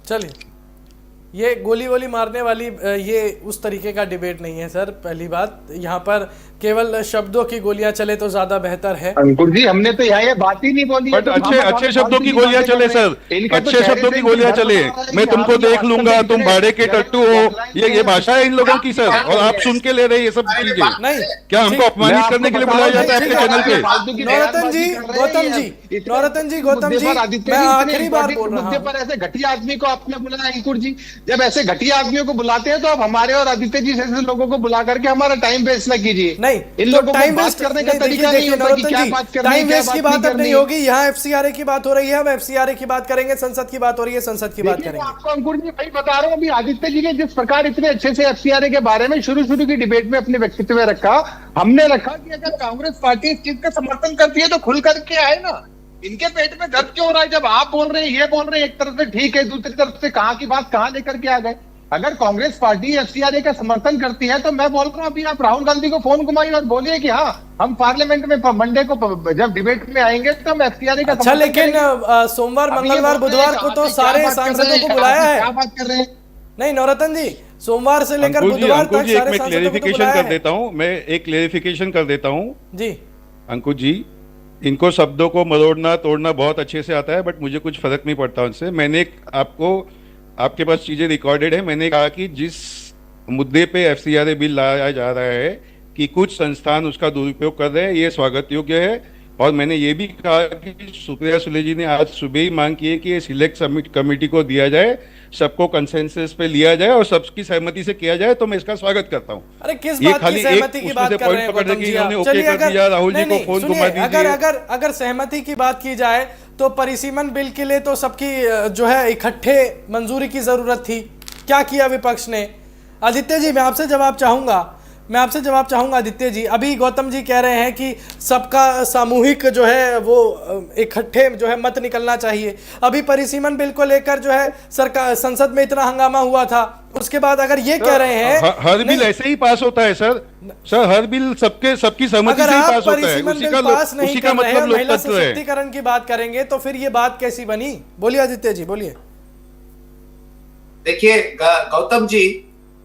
चलिए, ये गोली वोली मारने वाली ये उस तरीके का डिबेट नहीं है सर। पहली बात, यहाँ पर केवल शब्दों की गोलियां चले तो ज्यादा बेहतर है।
अंकुर जी, हमने तो यहाँ ये बात ही नहीं बोली।
बट अच्छे शब्दों की गोलियां चले सर, अच्छे शब्दों की गोलियां चले। मैं तुमको देख लूंगा, तुम भाड़े के टट्टू हो, ये भाषा है इन लोगों की सर, और आप सुन के ले रहे ये सब चीजें।
नहीं,
क्या हमको अपमानित करने के लिए बुलाया जाता है आपके चैनल पे?
नौरतन जी, गौतम जी, मैं आखिरी बार बोल रहा हूँ,
ऐसे घटिया आदमी को आपने बुलाया अंकुर जी। जब ऐसे घटिया आदमियों को बुलाते हैं तो आप हमारे और आदित्य जी जैसे लोगों को बुला करके हमारा टाइम वेस्ट ना कीजिए।
नहीं,
इन लोगों को बात करने का तरीका नहीं होता कि क्या बात करनी है,
टाइम वेस्ट की बात अब नहीं होगी। यहाँ एफसीआरए की बात हो रही है, हम एफसीआरए की बात करेंगे, संसद की बात हो रही है, संसद की बात करेंगे।
आपको अंकुर जी भाई बता रहा हूँ, अभी आदित्य जी ने जिस प्रकार इतने अच्छे से एफसीआरए के बारे में शुरू की डिबेट में अपने व्यक्तित्व में रखा, हमने रखा कि अगर कांग्रेस पार्टी इस चीज का समर्थन करती है तो खुल करके आए ना। इनके पेट में दर्द क्यों हो रहा है? जब आप बोल रहे हैं, ये बोल रहे हैं, एक तरफ से ठीक है, दूसरी तरफ से कहाँ की बात कहाँ लेकर के आ गए। अगर कांग्रेस पार्टी एफसीआरए का समर्थन करती है तो मैं बोल रहा हूँ अभी आप राहुल गांधी को फोन घुमाइए और बोलिए कि हाँ, हम पार्लियामेंट में मंडे को जब डिबेट में आएंगे तो हम एफसीआरए का
अच्छा, लेकिन सोमवार, मंगलवार, बुधवार को तो सारे सांसदों को बुलाया है।
क्या बात कर रहे हैं?
नहीं नौरतन जी, सोमवार से लेकर बुधवार तक
एक
सारे
मैं
सांसदों को तो
क्लेरिफिकेशन
बुलाया
कर
है।
देता हूँ, मैं एक क्लेरिफिकेशन कर देता हूँ
जी
अंकुश जी। इनको शब्दों को मरोड़ना तोड़ना बहुत अच्छे से आता है, बट मुझे कुछ फर्क नहीं पड़ता उनसे। आपके पास चीजें रिकॉर्डेड है। मैंने कहा कि जिस मुद्दे पे एफसीआरए बिल लाया जा रहा है कि कुछ संस्थान उसका दुरुपयोग कर रहे हैं, ये स्वागत योग्य है। और मैंने ये भी कहा कि सुप्रिया सुले जी ने आज सुबह ही मांग की है कि ये सिलेक्ट कमेटी को दिया जाए, सबको कंसेंसस पे लिया जाए और सबकी सहमति से किया जाए, तो मैं इसका स्वागत करता हूँ।
अरे किस
ये
बात की
खाली
सहमति
एक
की
उसमें
बात
से
कर रहे
पॉइंट
हैं
पकड़
गौतम
के
जी
इन्होंने
आप?
ओके
चलिए,
कर दिया, राहुल जी को फोन
सुनिए,
घुमा
अगर
दीजिए।
अगर अगर सहमति की बात की जाए तो परिसीमन बिल के लिए तो सबकी जो है इकट्ठे मंजूरी की जरूरत थी। क्या किया विपक्ष ने? आदित्य जी, मैं आपसे जवाब चाहूंगा आदित्य जी। अभी गौतम जी कह रहे हैं कि सबका सामूहिक जो है वो इकट्ठे जो है मत निकलना चाहिए। अभी परिसीमन बिल को लेकर जो है सरकार संसद में इतना हंगामा हुआ था, उसके बाद अगर ये कह रहे हैं
हर बिल ऐसे ही पास होता है सर हर बिल सबकी सहमति से
अगर
ही
आप
पास होता है।
परिसीमन बिल पास नहीं कर रहे हैं, महिला सशक्तिकरण की बात करेंगे तो फिर ये बात कैसी बनी? बोलिए आदित्य जी, बोलिए।
देखिए गौतम जी,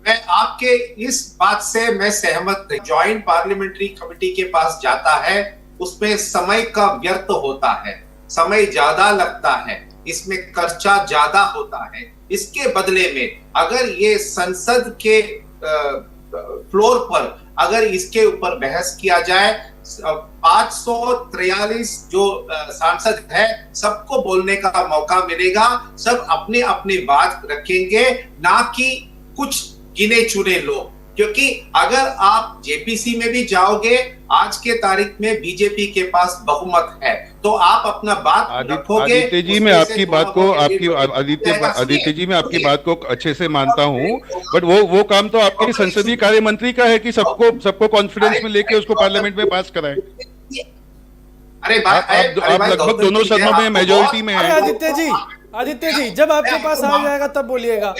मैं आपके इस बात से मैं सहमत नहीं। ज्वाइंट पार्लियामेंट्री कमेटी के पास जाता है, उसमें समय का व्यर्थ होता है, समय ज्यादा लगता है, इसमें खर्चा ज्यादा होता है। इसके बदले में अगर ये संसद के फ्लोर पर अगर इसके ऊपर बहस किया जाए, 543 जो सांसद है सबको बोलने का मौका मिलेगा, सब अपने अपने बात रखेंगे, ना कि कुछ गिने चुने लोग। क्योंकि अगर आप जेपीसी में भी जाओगे, आज के तारीख में बीजेपी के पास बहुमत है, तो आप अपना बात रखोगे।
आदित्य जी, मैं आपकी बात को आदित्य जी, मैं आपकी बात को अच्छे से मानता हूं, बट वो काम तो आपके संसदीय कार्य मंत्री का है कि सबको कॉन्फिडेंस में लेके उसको पार्लियामेंट में पास कराएं।
अरे
आप लगभग दोनों सदनों में मेजोरिटी में हैं।
आदित्य जी, जब आपके पास आ जाएगा तब बोलिएगा।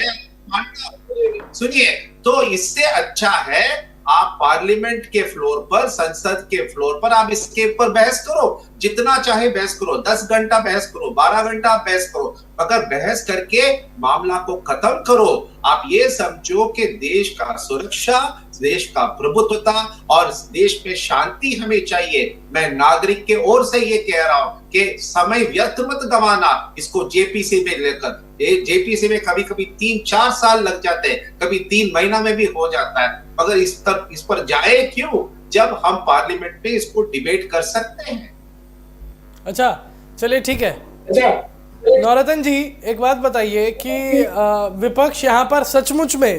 सुनिए, तो इससे अच्छा है आप पार्लियामेंट के फ्लोर पर, संसद के फ्लोर पर आप इसके ऊपर बहस करो, जितना चाहे बहस करो, 10 घंटा बहस करो, 12 घंटा बहस करो, मगर बहस करके मामला को खत्म करो। आप ये समझो कि देश का सुरक्षा, देश का प्रभुत्वता और देश में शांति हमें चाहिए। मैं नागरिक के ओर से ये कह रहा हूं कि समय व्यर्थ मत गंवाना इसको जेपीसी में लेकर। जेपीसी में कभी कभी 3-4 साल लग जाते हैं, कभी 3 महीना में भी हो जाता है, मगर इस पर जाए क्यों जब हम पार्लियामेंट में इसको डिबेट कर सकते हैं।
अच्छा, चलिए ठीक है। नौरतन जी, एक बात बताइए कि विपक्ष यहाँ पर सचमुच में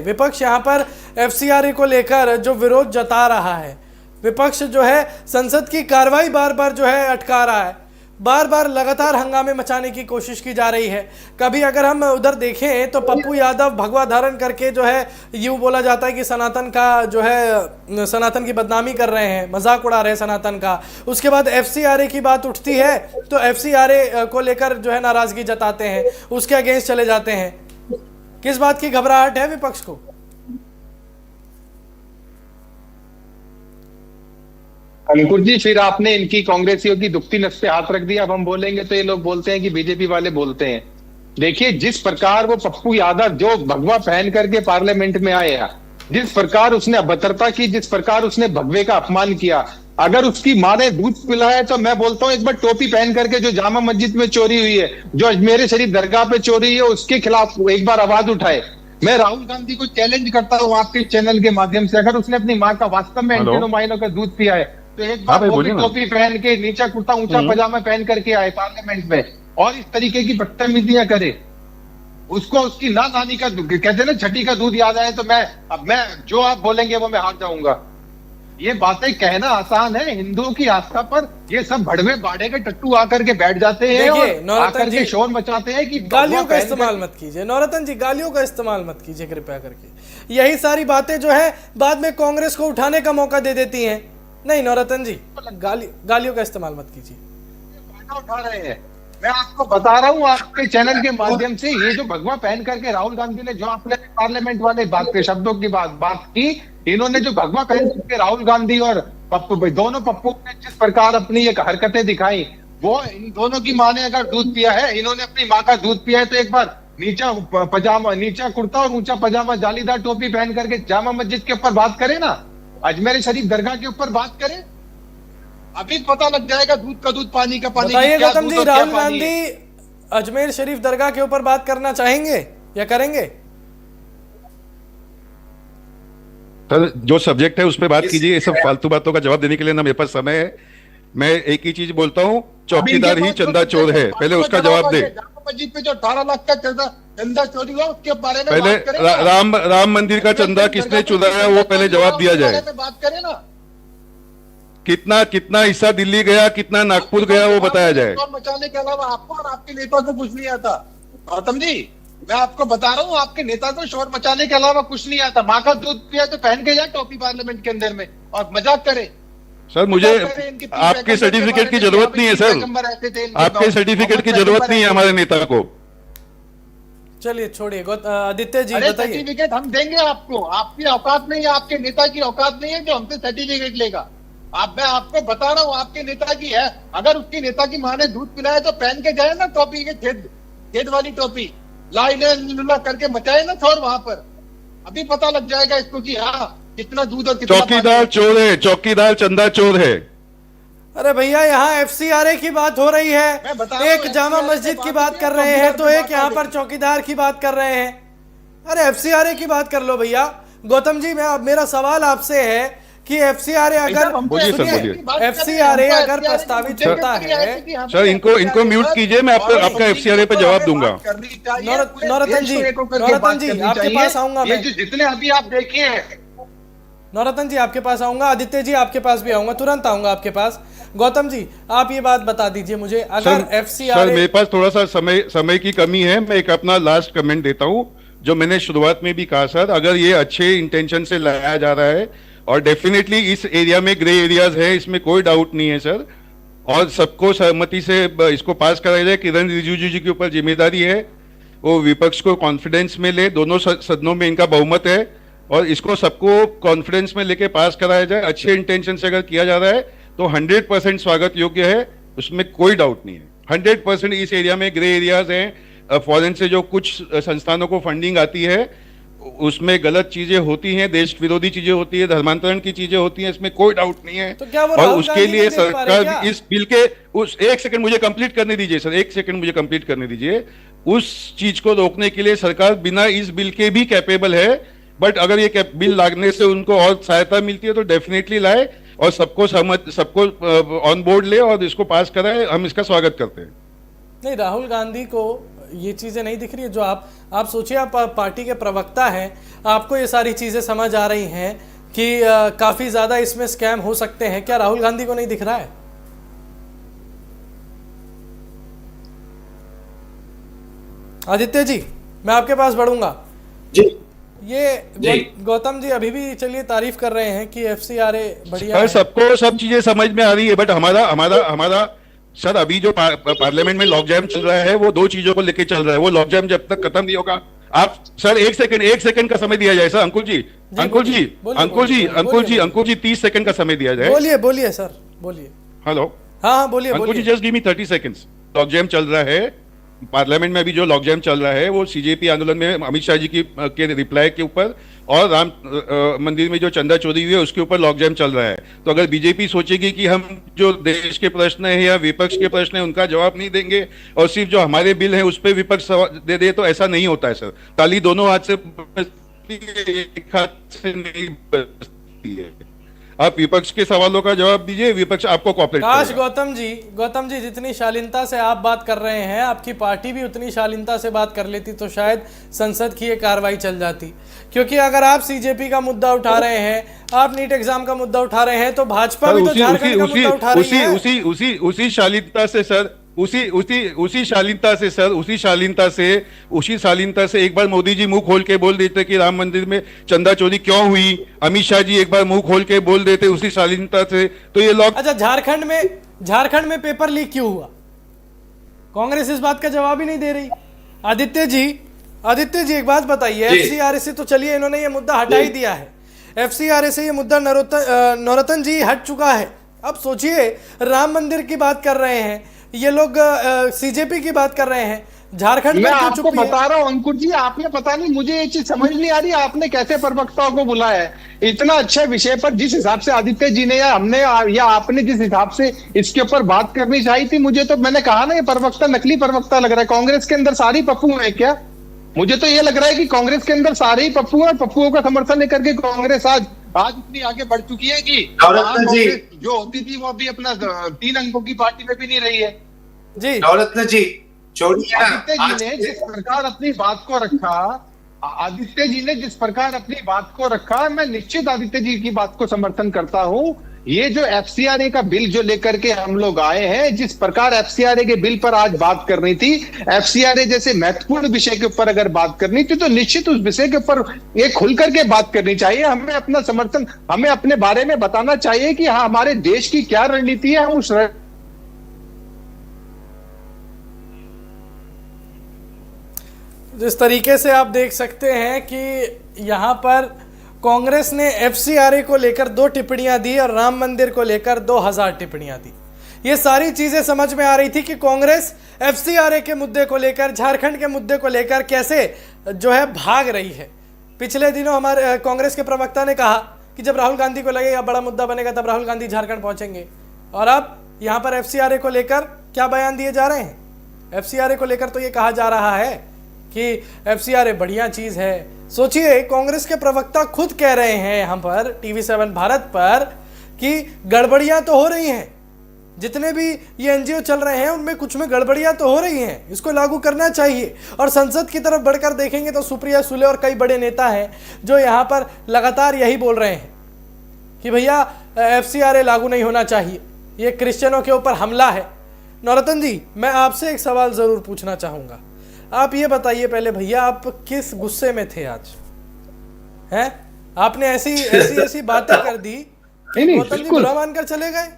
एफसीआरए को लेकर जो विरोध जता रहा है, विपक्ष जो है संसद की कार्रवाई बार बार जो है अटका रहा है, बार बार लगातार हंगामे मचाने की कोशिश की जा रही है। कभी अगर हम उधर देखें तो पप्पू यादव भगवा धारण करके जो है यूं बोला जाता है कि सनातन का जो है सनातन की बदनामी कर रहे हैं, मजाक उड़ा रहे हैं सनातन का। उसके बाद एफसीआरए की बात उठती है तो एफसीआरए को लेकर जो है नाराजगी जताते हैं, उसके अगेंस्ट चले जाते हैं। किस बात की घबराहट है विपक्ष को?
अंकुर जी, फिर आपने इनकी कांग्रेसियों की दुखती नस पे हाथ रख दिया। अब हम बोलेंगे तो ये लोग बोलते हैं कि बीजेपी वाले बोलते हैं। देखिए, जिस प्रकार वो पप्पू यादव जो भगवा पहन करके पार्लियामेंट में आया, जिस प्रकार उसने अभद्रता की, जिस प्रकार उसने भगवे का अपमान किया, अगर उसकी माँ ने दूध पिलाया तो मैं बोलता हूँ एक बार टोपी पहन करके जो जामा मस्जिद में चोरी हुई है, जो अजमेर शरीफ दरगाह पे चोरी हुई है, उसके खिलाफ एक बार आवाज उठाए। मैं राहुल गांधी को चैलेंज करता हूँ आपके चैनल के माध्यम से, अगर उसने अपनी माँ का वास्तव में एंटीनोमाइनो का दूध पिया है तो एक बार टोपी पहन के, नीचा कुर्ता ऊंचा पजामा पहन करके आए पार्लियामेंट में और इस तरीके की बदतमीजियां करे। उसको उसकी नानी का कहते हैं ना, छठी का दूध याद आए तो मैं जो आप बोलेंगे वो मैं हार जाऊंगा। ये बातें कहना आसान है, हिंदुओं की आस्था पर ये सब भड़वे बाड़े के टट्टू आकर के बैठ जाते हैं और आकर के शोर मचाते हैं कि
गालियों का इस्तेमाल मत कीजिए। नौरतन जी, गालियों का इस्तेमाल मत कीजिए कृपया करके। यही सारी बातें जो है बाद में कांग्रेस को उठाने का मौका दे देती हैं। नहीं नौरतन जी, गालियों का इस्तेमाल मत कीजिए।
मुद्दा उठा रहे हैं। मैं आपको बता रहा हूँ आपके चैनल के माध्यम से, ये जो भगवा पहन करके राहुल गांधी ने जो आपने पार्लियामेंट वाले बात के शब्दों की बात की, इन्होंने जो भगवा पहन करके राहुल गांधी और पप्पू भाई, दोनों पप्पू ने जिस प्रकार अपनी ये हरकतें दिखाई, वो इन दोनों की माँ ने अगर दूध पिया है, इन्होंने अपनी माँ का दूध पिया है, तो एक बार नीचा पजामा, नीचा कुर्ता और ऊंचा पजामा, जालीदार टोपी पहन करके जामा मस्जिद के ऊपर बात करें ना, अजमेर शरीफ दरगाह के ऊपर बात करें, अभी पता लग जाएगा दूध का दूध, पानी का पानी।
बताइए
क्या
गौतम
दूध
जी,
और क्या
राहुल
पानी है।
गांधी अजमेर शरीफ दरगाह के ऊपर बात करना चाहेंगे या करेंगे?
सर जो सब्जेक्ट है उस पर बात कीजिए, ये सब फालतू बातों का जवाब देने के लिए ना मेरे पास समय है। मैं एक ही चीज बोलता हूँ, चौकीदार ही चंदा चोर है, पहले उसका जवाब दे।
मस्जिद पे जो 18 लाख का चंदा चोरी हुआ उसके बारे में
पहले
बात करें ना।
राम मंदिर का चंदा किसने चुराया वो पहले जवाब दिया जाए।
बात करें ना,
कितना कितना हिस्सा दिल्ली गया, कितना नागपुर गया, वो बताया जाए।
शोर मचाने के अलावा आपको और आपके नेता को कुछ नहीं आता। गौतम जी, मैं आपको बता रहा हूँ, आपके नेता को शोर मचाने के अलावा कुछ नहीं आता। माँ का दूध पिया तो पहन के जाए टोपी पार्लियामेंट के अंदर में और मजाक करे।
सर मुझे आपके सर्टिफिकेट की जरूरत नहीं है सर, आपके सर्टिफिकेट की जरूरत नहीं है हमारे नेता को।
चलिए छोड़िए, आदित्य जी
अरे
बताइए।
सर्टिफिकेट हम देंगे आपको, आपकी औकात नहीं है, आपके नेता की औकात नहीं है जो हमसे सर्टिफिकेट लेगा। मैं आपको बता रहा हूँ, आपके नेता की है, अगर उसकी नेता की माँ ने दूध पिलाया तो पहन के जाए ना टोपी, के छेद वाली टोपी, ला इलाहा इल्लल्लाह करके मचाए ना शोर वहां पर, अभी पता लग जाएगा इसको कि हाँ कितना दूध और कितना
चौकीदार चोर है, चौकीदार चंदा चोर है।
अरे भैया, यहाँ एफसीआरए की बात हो रही
मैं
है,
बता रहा
एक
हूँ,
जामा
FCRA
मस्जिद की
की
बात
बात
कर
की,
रहे हैं, तो
चौकीदार
एक
की
यहाँ
बात
पर
कर
चौकीदार की बात कर रहे हैं। अरे एफसीआरए की बात कर लो भैया। गौतम जी, मेरा सवाल आपसे है कि एफसीआरए अगर
बोलिए सर, बोलिए।
एफसीआरए अगर प्रस्तावित होता है,
सर इनको म्यूट कीजिए, मैं आपका एफसीआरए पे जवाब दूंगा।
नौरतन जी, आपके पास आऊंगा मैं।
जितने अभी आप देखिए,
नौरतन जी आपके पास आऊंगा, आदित्य जी आपके पास भी आऊंगा, तुरंत आऊंगा आपके पास। गौतम जी, आप ये बात बता दीजिए मुझे, अगर
सर
एफसीआरए,
मेरे पास थोड़ा सा समय की कमी है, मैं एक अपना लास्ट कमेंट देता हूं, जो मैंने शुरुआत में भी कहा सर, अगर ये अच्छे इंटेंशन से लाया जा रहा है और डेफिनेटली इस एरिया में ग्रे एरियाज है, इसमें कोई डाउट नहीं है सर, और सबको सहमति से इसको पास कराया जाए। किरण रिजिजू जी के ऊपर जिम्मेदारी है, वो विपक्ष को कॉन्फिडेंस में ले, दोनों सदनों में इनका बहुमत है, और इसको सबको कॉन्फिडेंस में लेके पास कराया जाए। अच्छे इंटेंशन से अगर किया जा रहा है तो 100% स्वागत योग्य है, उसमें कोई डाउट नहीं है। 100% इस एरिया में ग्रे एरियाज हैं, फॉरेन से जो कुछ संस्थानों को फंडिंग आती है उसमें गलत चीजें होती हैं, देश विरोधी चीजें होती है, धर्मांतरण की चीजें होती हैं, इसमें कोई डाउट नहीं है।
तो क्या वो
और
राहुल
उसके
गांधी
लिए
नहीं देख पा रहे क्या?
सरकार इस बिल के उस एक सेकंड मुझे कंप्लीट करने दीजिए सर, एक सेकंड मुझे कंप्लीट करने दीजिए। उस चीज को रोकने के लिए सरकार बिना इस बिल के भी कैपेबल है, बट अगर ये बिल लागने से उनको और सहायता मिलती है तो डेफिनेटली लाए और सबको ऑन बोर्ड ले और इसको पास कराए, हम इसका स्वागत करते हैं।
नहीं, राहुल गांधी को ये चीजें नहीं दिख रही है जो आप सोचिए, आप पार्टी के प्रवक्ता हैं, आपको ये सारी चीजें समझ आ रही हैं कि काफी ज्यादा इसमें स्कैम हो सकते हैं, क्या राहुल गांधी को नहीं दिख रहा है? आदित्य जी, मैं आपके पास बढ़ूंगा
जी।
ये गौतम जी अभी भी चलिए तारीफ कर रहे हैं कि एफसीआरए बढ़िया है।
सबको सब चीजें समझ में आ रही है, बट हमारा सर अभी जो पार्लियामेंट में लॉक जैम चल रहा है वो दो चीजों को लेके चल रहा है। वो लॉक जैम जब तक खत्म नहीं होगा, आप सर एक सेकंड का समय दिया जाए सर। अंकुल जी 30 सेकंड का समय दिया जाए।
बोलिए सर, बोलिए।
हेलो,
हाँ बोलिए।
अंकुल जी just give me 30 seconds. Lock jam चल रहा है पार्लियामेंट में, अभी जो लॉक जैम चल रहा है वो सीजेपी आंदोलन में अमित शाह जी के रिप्लाई के ऊपर और राम मंदिर में जो चंदा चोरी हुई है उसके ऊपर लॉक जैम चल रहा है। तो अगर बीजेपी सोचेगी कि हम जो देश के प्रश्न है या विपक्ष के प्रश्न है उनका जवाब नहीं देंगे और सिर्फ जो हमारे बिल है उस पर विपक्ष दे दे, तो ऐसा नहीं होता है सर। ताली दोनों हाथ से एक हाथ से नहीं बजती है। आप विपक्ष के सवालों का जवाब दीजिए, विपक्ष आपको कोऑपरेट
काश
करेगा।
गौतम जी जितनी शालीनता से आप बात कर रहे हैं, आपकी पार्टी भी उतनी शालीनता से बात कर लेती तो शायद संसद की ये कार्रवाई चल जाती। क्योंकि अगर आप सीजेपी का मुद्दा उठा रहे हैं, आप नीट एग्जाम का मुद्दा उठा रहे हैं, तो भाजपा भी तो झारखंड का मुद्दा उठा रही है।
उसी शालीनता से सर, उसी शालीनता से एक बार मोदी जी मुंह खोल के बोल देते कि राम मंदिर में चंदा चोरी क्यों हुई, अमित शाह जी एक बार मुंह खोल के बोल देते उसी शालीनता से, तो ये लोग।
अच्छा, झारखंड में पेपर लीक क्यों हुआ? कांग्रेस इस बात का जवाब ही नहीं दे रही। आदित्य जी एक बात बताइए, एफसीआरए से तो चलिए इन्होंने ये मुद्दा हटा ही दिया है, एफसीआरए से ये मुद्दा नरोत्तम जी हट चुका है। अब सोचिए राम मंदिर की बात कर रहे हैं ये लोग, सीजेपी की बात कर रहे हैं, झारखंड में
मैं
क्यों
आपको
चुप्पी है?
बता रहा हूँ अंकुर जी, आपने पता नहीं, मुझे ये चीज समझ नहीं आ रही आपने कैसे प्रवक्ताओं को बुलाया है इतना अच्छे विषय पर। जिस हिसाब से आदित्य जी ने या हमने या आपने जिस हिसाब से इसके ऊपर बात करनी चाहिए थी, मुझे तो, मैंने कहा ना, ये प्रवक्ता नकली प्रवक्ता लग रहा है। कांग्रेस के अंदर सारी पप्पू है क्या? मुझे तो ये लग रहा है कि कांग्रेस के अंदर सारे ही पप्पू है, पप्पुओं का समर्थन लेकर के कांग्रेस आज इतनी आगे बढ़ चुकी है कि कांग्रेस जो होती थी वो अभी अपना 3 अंकों की पार्टी में भी नहीं रही है।
जी
नवरत्न जी छोड़िए ना,
आदित्य जी ने जिस प्रकार अपनी बात को रखा, आदित्य जी ने जिस प्रकार अपनी बात को रखा, मैं निश्चित आदित्य जी की बात को समर्थन करता हूं। ये जो एफसीआरए का बिल जो लेकर के हम लोग आए हैं, जिस प्रकार एफसीआरए के बिल पर आज बात करनी थी, एफसीआरए जैसे महत्वपूर्ण विषय के ऊपर अगर बात करनी थी, तो निश्चित उस विषय के ऊपर ये खुल करके बात करनी चाहिए। हमें अपना समर्थन, हमें अपने बारे में बताना चाहिए कि हाँ, हमारे देश की क्या रणनीति है, हम उस
जिस तरीके से आप देख सकते हैं कि यहाँ पर कांग्रेस ने एफसीआरए को लेकर 2 टिप्पणियां दी और राम मंदिर को लेकर 2000 टिप्पणियां दी। ये सारी चीजें समझ में आ रही थी कि कांग्रेस एफसीआरए के मुद्दे को लेकर, झारखंड के मुद्दे को लेकर कैसे जो है भाग रही है। पिछले दिनों हमारे कांग्रेस के प्रवक्ता ने कहा कि जब राहुल गांधी को लगेगा बड़ा मुद्दा बनेगा तब राहुल गांधी झारखंड पहुंचेंगे, और अब यहाँ पर एफसीआरए को लेकर क्या बयान दिए जा रहे हैं? एफसीआरए को लेकर तो ये कहा जा रहा है कि एफसीआरए बढ़िया चीज है। सोचिए कांग्रेस के प्रवक्ता खुद कह रहे हैं यहाँ पर TV7 भारत पर कि गड़बड़ियां तो हो रही हैं, जितने भी ये एनजीओ चल रहे हैं उनमें कुछ में गड़बड़ियां तो हो रही हैं, इसको लागू करना चाहिए। और संसद की तरफ बढ़कर देखेंगे तो सुप्रिया सुले और कई बड़े नेता हैं जो यहाँ पर लगातार यही बोल रहे हैं कि भैया एफसीआरए लागू नहीं होना चाहिए, ये क्रिश्चियनों के ऊपर हमला है। नरोत्तम जी, मैं आपसे एक सवाल जरूर पूछना चाहूंगा, आप ये बताइए पहले भैया, आप किस गुस्से में थे आज? हैं? आपने ऐसी बातें कर दी कि गौतम जी बुरा मानकर चले गए।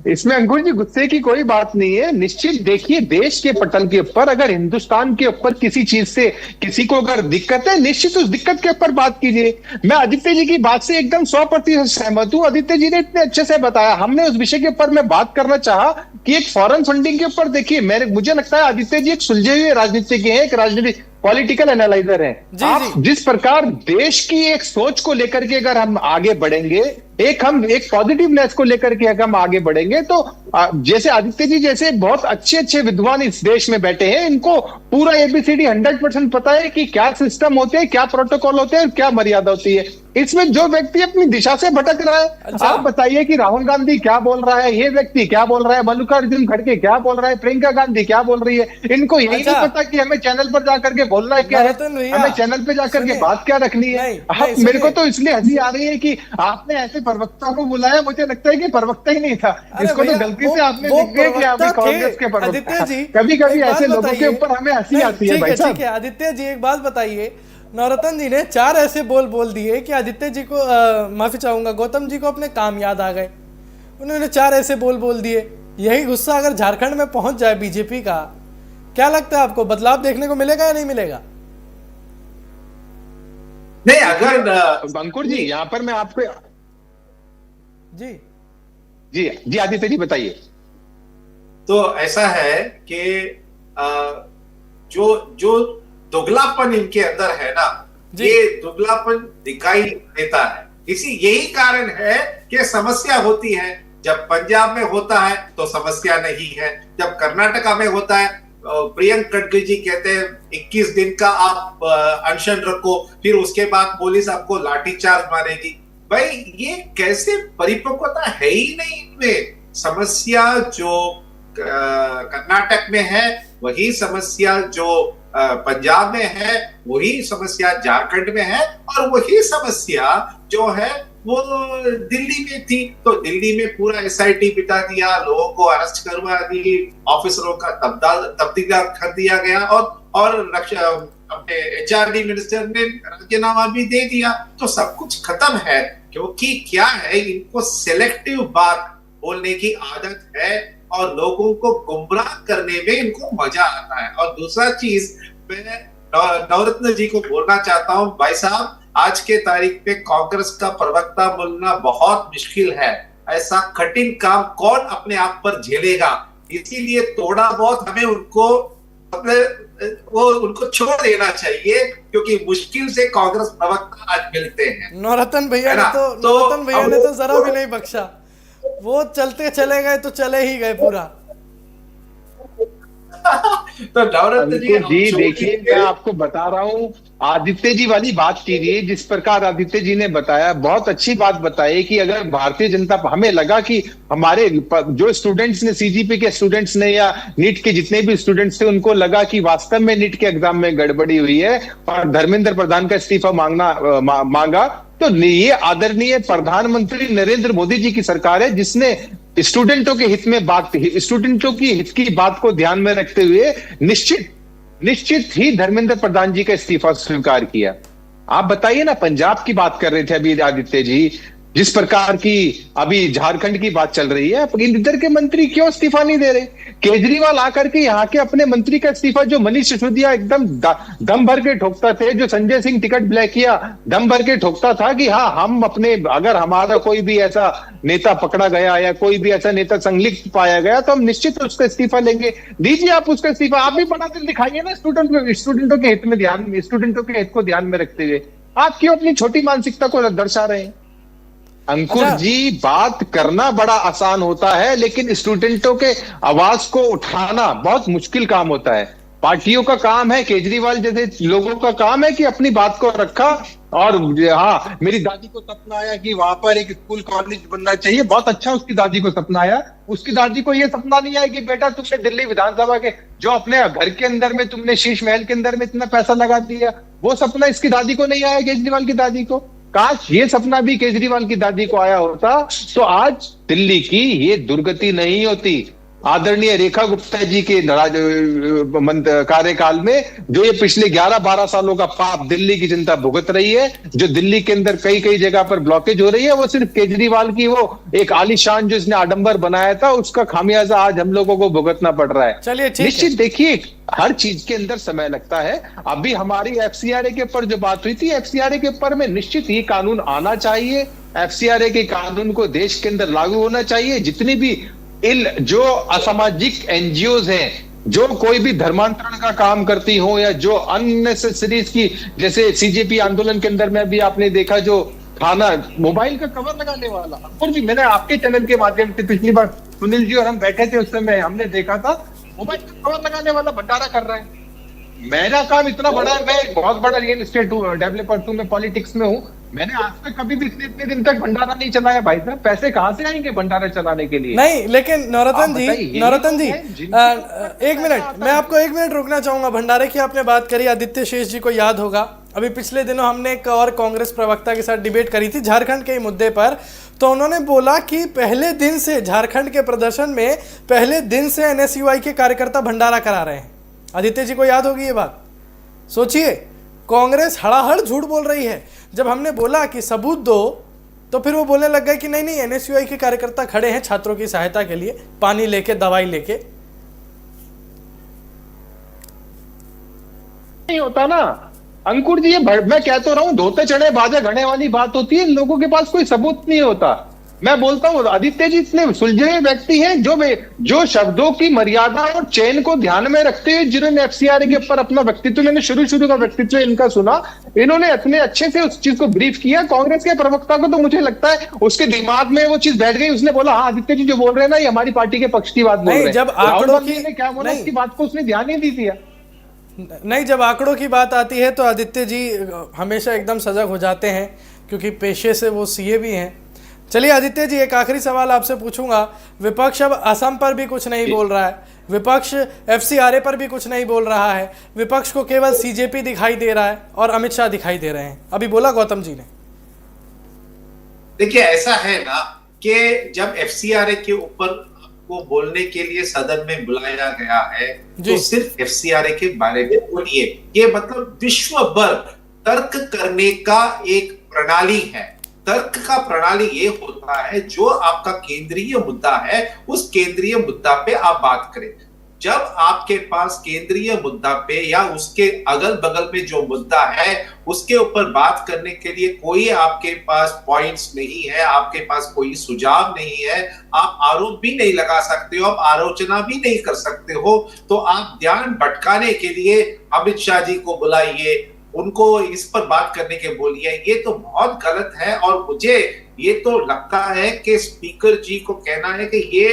इसमें अंकुर जी गुस्से की कोई बात नहीं है। निश्चित देखिए, देश के पटल के ऊपर अगर हिंदुस्तान के ऊपर किसी चीज से किसी को अगर दिक्कत है, निश्चित उस दिक्कत के ऊपर बात कीजिए। मैं आदित्य जी की बात से एकदम 100% सहमत हूं। आदित्य जी ने इतने अच्छे से बताया, हमने उस विषय के ऊपर मैं बात करना चाहा कि एक फॉरेन फंडिंग के ऊपर देखिए, मुझे लगता है आदित्य जी एक सुलझे हुए राजनीतिज्ञ हैं, एक राजनीतिक पॉलिटिकल एनालाइजर है। आप जिस प्रकार देश की एक सोच को लेकर के अगर हम आगे बढ़ेंगे, हम एक पॉजिटिवनेस को लेकर के अगर हम आगे बढ़ेंगे, तो जैसे आदित्य जी जैसे बहुत अच्छे अच्छे विद्वान इस देश में बैठे हैं, इनको पूरा ABCD 100% पता है कि क्या सिस्टम होते हैं, क्या प्रोटोकॉल होते हैं और क्या मर्यादा होती है। इसमें जो व्यक्ति अपनी दिशा से भटक रहा है, आप बताइए कि राहुल गांधी क्या बोल रहा है, ये व्यक्ति क्या बोल रहा है, मल्लिकार्जुन खड़गे क्या बोल रहा है, प्रियंका गांधी क्या बोल रही है, इनको यही नहीं पता कि हमें चैनल पर जाकर के बोलना है क्या है, हमें चैनल पे जाकर के बात क्या रखनी है। मेरे को तो इसलिए हंसी आ रही है कि आपने ऐसे प्रवक्ता को बुलाया, मुझे लगता है कि प्रवक्ता ही नहीं था, इसको तो गलती से आपने लिख दिया कि आप कांग्रेस के प्रवक्ता। कभी कभी ऐसे लोगों के ऊपर हमें हंसी आती है भाई साहब।
आदित्य जी एक बात बताइए, नरोत्तम जी ने 4 ऐसे बोल दिए कि आदित्य जी को माफी चाहूंगा, गौतम जी को अपने काम याद आ गए, उन्होंने 4 ऐसे बोल दिए। यही गुस्सा अगर झारखंड में पहुंच जाए बीजेपी का, क्या लगता है आपको बदलाव देखने को मिलेगा या नहीं मिलेगा?
नहीं, अगर
अंकुर जी यहाँ पर मैं आपको
जी
जी जी आदित्य जी बताइए।
तो ऐसा है कि जो दुगलापन इनके अंदर है ना, ये दुगलापन दिखाई देता है। यही कारण है कि समस्या होती है। जब पंजाब में होता है तो समस्या नहीं है, जब कर्नाटका में होता है, प्रियंक खड़गे जी कहते हैं 21 दिन का आप अनशन रखो, फिर उसके बाद पुलिस आपको लाठीचार्ज मारेगी। भाई ये कैसे परिपक्वता है ही नहीं इनमें। समस्या जो कर्नाटक में है वही समस्या जो पंजाब में है, वही समस्या झारखंड में है, और वही समस्या जो है वो दिल्ली में थी। तो दिल्ली में पूरा SIT बिठा दिया, लोगों को अरेस्ट करवा दी, ऑफिसरों का तब्दीला कर दिया गया, और अपने HRD मिनिस्टर ने राजीनामा भी दे दिया। तो सब कुछ खत्म है, क्योंकि क्या है, इनको सिलेक्टिव बात बोलने की आदत है और लोगों को गुमराह करने में इनको मजा आता है। और दूसरा चीज मैं नवरत्न जी को बोलना चाहता हूं, भाई साहब आज के तारीख पे कांग्रेस का प्रवक्ता बोलना बहुत मुश्किल है। ऐसा कठिन काम कौन अपने आप पर झेलेगा, इसीलिए थोड़ा बहुत हमें उनको उनको छोड़ देना चाहिए, क्योंकि मुश्किल से कांग्रेस प्रवक्ता आज मिलते हैं।
नवरत्न भैया ने तो जरा भी नहीं बख्शा, वो चलते चले गए तो चले ही गए पूरा।
तो नवरत्न
जी देखिए, मैं आपको बता रहा हूँ, आदित्य जी वाली बात कीजिए। जिस प्रकार आदित्य जी ने बताया, बहुत अच्छी बात बताई कि अगर भारतीय जनता, हमें लगा कि हमारे जो स्टूडेंट्स ने, सीजीपी के स्टूडेंट्स ने या नीट के जितने भी स्टूडेंट्स थे, उनको लगा कि वास्तव में नीट के एग्जाम में गड़बड़ी हुई है और धर्मेंद्र प्रधान का इस्तीफा मांगा। तो ये आदरणीय प्रधानमंत्री नरेंद्र मोदी जी की सरकार है जिसने स्टूडेंटों के हित में स्टूडेंटों की हित की बात को ध्यान में रखते हुए निश्चित ही धर्मेंद्र प्रधान जी का इस्तीफा स्वीकार किया। आप बताइए ना, पंजाब की बात कर रहे थे अभी आदित्य जी, जिस प्रकार की अभी झारखंड की बात चल रही है, इधर के मंत्री क्यों इस्तीफा नहीं दे रहे? केजरीवाल आकर के यहाँ के अपने मंत्री का इस्तीफा, जो मनीष सिसोदिया एकदम दम भर के ठोकता थे, जो संजय सिंह टिकट ब्लैक किया, दम भर के ठोकता था कि हाँ हम अपने, अगर हमारा कोई भी ऐसा नेता पकड़ा गया या कोई भी ऐसा नेता संलिप्त पाया गया तो हम निश्चित उसका इस्तीफा लेंगे। दीजिए आप उसका इस्तीफा, आप भी बड़ा दिन दिखाइए ना स्टूडेंटों के हित में, स्टूडेंटों के हित को ध्यान में रखते हुए। आप क्यों अपनी छोटी मानसिकता को दर्शा रहे हैं? अंकुर जी, बात करना बड़ा आसान होता है, लेकिन स्टूडेंटों के आवाज को उठाना बहुत मुश्किल काम होता है। पार्टियों का काम है, केजरीवाल जैसे लोगों का काम है कि अपनी बात को रखा। और हाँ, मेरी दादी को सपना आया कि वहां पर एक स्कूल कॉलेज बनना चाहिए, बहुत अच्छा उसकी दादी को सपना आया। उसकी दादी को यह सपना नहीं आया कि बेटा तुमने दिल्ली विधानसभा के जो अपने घर के अंदर में तुमने शीश महल के अंदर में इतना पैसा लगा दिया, वो सपना इसकी दादी को नहीं आया, केजरीवाल की दादी को। काश ये सपना भी केजरीवाल की दादी को आया होता तो आज दिल्ली की ये दुर्गति नहीं होती। आदरणीय रेखा गुप्ता जी के कार्यकाल में जो ये पिछले 11-12 सालों का पाप दिल्ली की जनता भुगत रही है, जो दिल्ली के अंदर कई कई जगह पर ब्लॉकेज हो रही है, वो सिर्फ केजरीवाल की वो एक आलीशान जो इसने आडंबर बनाया था, उसका खामियाजा आज हम लोगों को भुगतना पड़ रहा है।
चलिए
निश्चित देखिए, हर चीज के अंदर समय लगता है। अभी हमारी एफसीआरए के ऊपर जो बात हुई थी, एफसीआरए के ऊपर में निश्चित ही कानून आना चाहिए। एफसीआरए के कानून को देश के अंदर लागू होना चाहिए। जितनी भी जो असामाजिक एनजीओज हैं, जो कोई भी धर्मांतरण का काम करती हो या जो अननेसेसरी की, जैसे सीजेपी आंदोलन के अंदर में भी आपने देखा, जो थाना मोबाइल का कवर लगाने वाला, और भी मैंने आपके चैनल के माध्यम से पिछली बार सुनील जी और हम बैठे थे, उस समय हमने देखा था मोबाइल का कवर लगाने वाला भंडारा कर रहा है। मेरा काम इतना बड़ा है, मैं बहुत बड़ा रियल एस्टेट डेवलपर हूं, मैं पॉलिटिक्स में हूं, मैंने आज तक कभी भी इतने दिन तक भंडारा नहीं चलाया। भाई साहब, पैसे कहां से आएंगे भंडारा चलाने के लिए?
नहीं, लेकिन नवरत्न जी एक मिनट, मैं आपको 1 मिनट रुकना चाहूंगा। भंडारे की आपने बात करी, आदित्य शेष जी को याद होगा, अभी पिछले दिनों हमने एक और कांग्रेस प्रवक्ता के साथ डिबेट करी थी झारखंड के मुद्दे पर, तो उन्होंने बोला कि पहले दिन से झारखंड के प्रदर्शन में पहले दिन से एनएसयूआई के कार्यकर्ता भंडारा करा रहे हैं। आदित्य जी को याद होगी ये बात? सोचिए, कांग्रेस हड़ाहड़ झूठ बोल रही है। जब हमने बोला कि सबूत दो, तो फिर वो बोलने लग गए कि नहीं एनएसयूआई के कार्यकर्ता खड़े हैं छात्रों की सहायता के लिए, पानी लेके, दवाई लेके।
नहीं होता ना अंकुर जी, ये मैं कह तो रहा हूं, धोते चढ़े बाजा घड़े वाली बात होती है। लोगों के पास कोई सबूत नहीं होता। मैं बोलता हूं, आदित्य जी इतने सुलझे हुए व्यक्ति हैं जो शब्दों की मर्यादा और चयन को ध्यान में रखते हुए, जिन्होंने एफसीआरए के ऊपर अपना व्यक्तित्व, मैंने शुरू का व्यक्तित्व इनका सुना, इन्होंने इतने अच्छे से उस चीज को ब्रीफ किया। कांग्रेस के प्रवक्ता को तो मुझे लगता है उसके दिमाग में वो चीज बैठ गई, उसने बोला हाँ आदित्य जी जो बोल रहे हैं ना, ये हमारी पार्टी के पक्ष की बात बोल रहे हैं।
जब आंकड़ों की
क्या बोला, इसकी बात को उसने ध्यान नहीं दी दिया।
नहीं, जब आंकड़ों की बात आती है तो आदित्य जी हमेशा एकदम सजग हो जाते हैं, क्योंकि पेशे से वो सीए भी हैं। चलिए आदित्य जी, एक आखिरी सवाल आपसे पूछूंगा। विपक्ष अब असम पर भी कुछ नहीं बोल रहा है, विपक्ष एफसीआरए पर भी कुछ नहीं बोल रहा है, विपक्ष को केवल सीजेपी दिखाई दे रहा है और अमित शाह दिखाई दे रहे हैं, अभी बोला गौतम जी ने।
देखिए, ऐसा है ना कि जब एफसीआरए के ऊपर को बोलने के लिए सदन में बुलाया गया है, तो सिर्फ एफसीआरए के बारे में बोलिए। ये मतलब विश्व भर तर्क करने का एक प्रणाली है। तर्क का प्रणाली ये होता है, जो आपका केंद्रीय मुद्दा है उस केंद्रीय मुद्दा पे आप बात करें। जब आपके पास केंद्रीय मुद्दा पे या उसके अगल बगल में जो मुद्दा है उसके ऊपर बात करने के लिए कोई आपके पास पॉइंट्स नहीं है, आपके पास कोई सुझाव नहीं है, आप आरोप भी नहीं लगा सकते हो, आप आलोचना भी नहीं कर सकते हो, तो आप ध्यान भटकाने के लिए अमित शाह जी को बुलाइए, उनको इस पर बात करने के बोलिए। ये तो बहुत गलत है। और मुझे ये तो लगता है कि स्पीकर जी को कहना है कि ये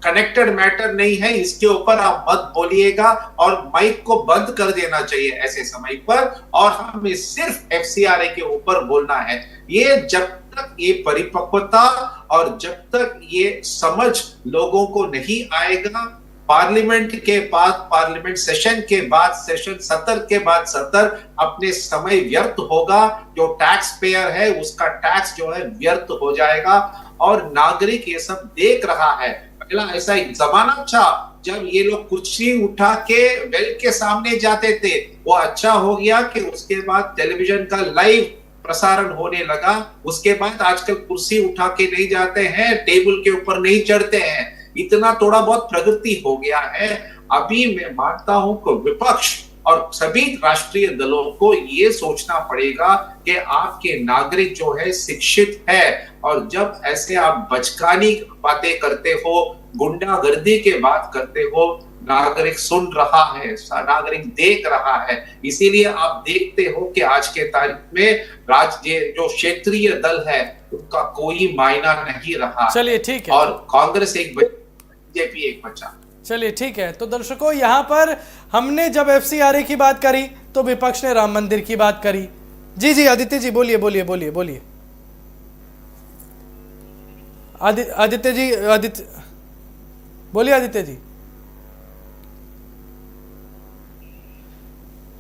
कनेक्टेड मैटर नहीं है, इसके ऊपर आप मत बोलिएगा और माइक को बंद कर देना चाहिए ऐसे समय पर, और हमें सिर्फ एफसीआरए के ऊपर बोलना है। ये जब तक ये परिपक्वता और जब तक ये समझ लोगों को नहीं आएगा, पार्लियामेंट के बाद पार्लियामेंट सेशन के बाद सेशन, सत्र के बाद सत्र, अपने समय व्यर्थ होगा। जो टैक्स पेयर है उसका टैक्स जो है व्यर्थ हो जाएगा। और नागरिक ये सब देख रहा है। पहला ऐसा एक जमाना था जब ये लोग कुर्सी उठा के वेल के सामने जाते थे, वो अच्छा हो गया कि उसके बाद टेलीविजन का लाइव प्रसारण होने लगा। उसके बाद आजकल कुर्सी उठा के नहीं जाते हैं, टेबल के ऊपर नहीं चढ़ते हैं। इतना थोड़ा बहुत प्रगति हो गया है। अभी मैं मानता हूं कि विपक्ष और सभी राष्ट्रीय दलों को ये सोचना पड़ेगा कि आपके नागरिक जो है शिक्षित है, और जब ऐसे आप बचकानी बातें करते हो, गुंडागर्दी के बात करते हो, नागरिक सुन रहा है, नागरिक देख रहा है। इसीलिए आप देखते हो कि आज के तारीख में राज्य जो क्षेत्रीय दल है उनका कोई मायना नहीं रहा।
चलिए ठीक है।
और कांग्रेस एक बीजेपी एक बचा।
चलिए ठीक है। तो दर्शकों, यहाँ पर हमने जब एफसीआरए की बात करी तो विपक्ष ने राम मंदिर की बात करी। जी जी आदित्य जी बोलिए बोलिए बोलिए बोलिए। आदित्य जी, आदित्य बोलिए। आदित्य जी,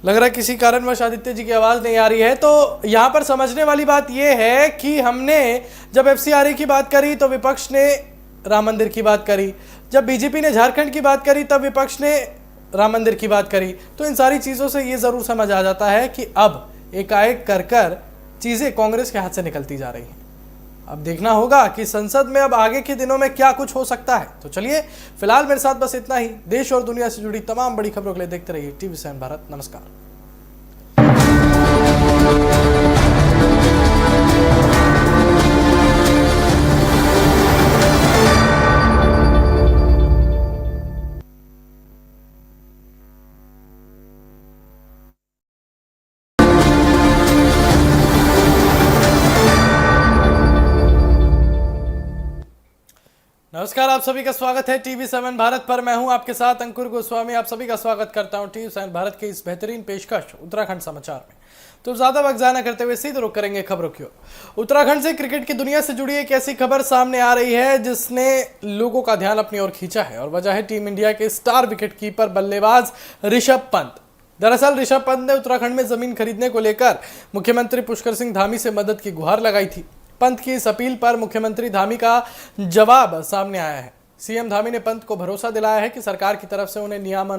लग रहा है किसी कारणवश आदित्य जी की आवाज नहीं आ रही है। तो यहां पर समझने वाली बात यह है कि हमने जब एफसीआरए की बात करी तो विपक्ष ने राम मंदिर की बात करी, जब बीजेपी ने झारखंड की बात करी तब विपक्ष ने राम मंदिर की बात करी। तो इन सारी चीज़ों से ये ज़रूर समझ आ जाता है कि अब एकाएक कर चीज़ें कांग्रेस के हाथ से निकलती जा रही हैं। अब देखना होगा कि संसद में अब आगे के दिनों में क्या कुछ हो सकता है। तो चलिए, फिलहाल मेरे साथ बस इतना ही। देश और दुनिया से जुड़ी तमाम बड़ी खबरों के लिए देखते रहिए TV7 भारत। नमस्कार। नमस्कार, आप सभी का स्वागत है TV7 भारत पर। मैं हूं आपके साथ अंकुर गोस्वामी। आप सभी का स्वागत करता हूं TV7 भारत के इस बेहतरीन पेशकश उत्तराखंड समाचार में। तो ज्यादा वक्त जाया करते हुए सीधे रुख करेंगे खबरों की ओर। उत्तराखंड से क्रिकेट की दुनिया से जुड़ी एक ऐसी खबर सामने आ रही है जिसने लोगों का ध्यान अपनी ओर खींचा है, और वजह है टीम इंडिया के स्टार विकेट कीपर बल्लेबाज ऋषभ पंत। दरअसल ऋषभ पंत ने उत्तराखंड में जमीन खरीदने को लेकर मुख्यमंत्री पुष्कर सिंह धामी से मदद की गुहार लगाई थी। पंत की इस अपील पर मुख्यमंत्री धामी का जवाब सामने आया है। सीएम धामी ने पंत को भरोसा दिलाया है कि सरकार की तरफ से उन्हें नियमानुसार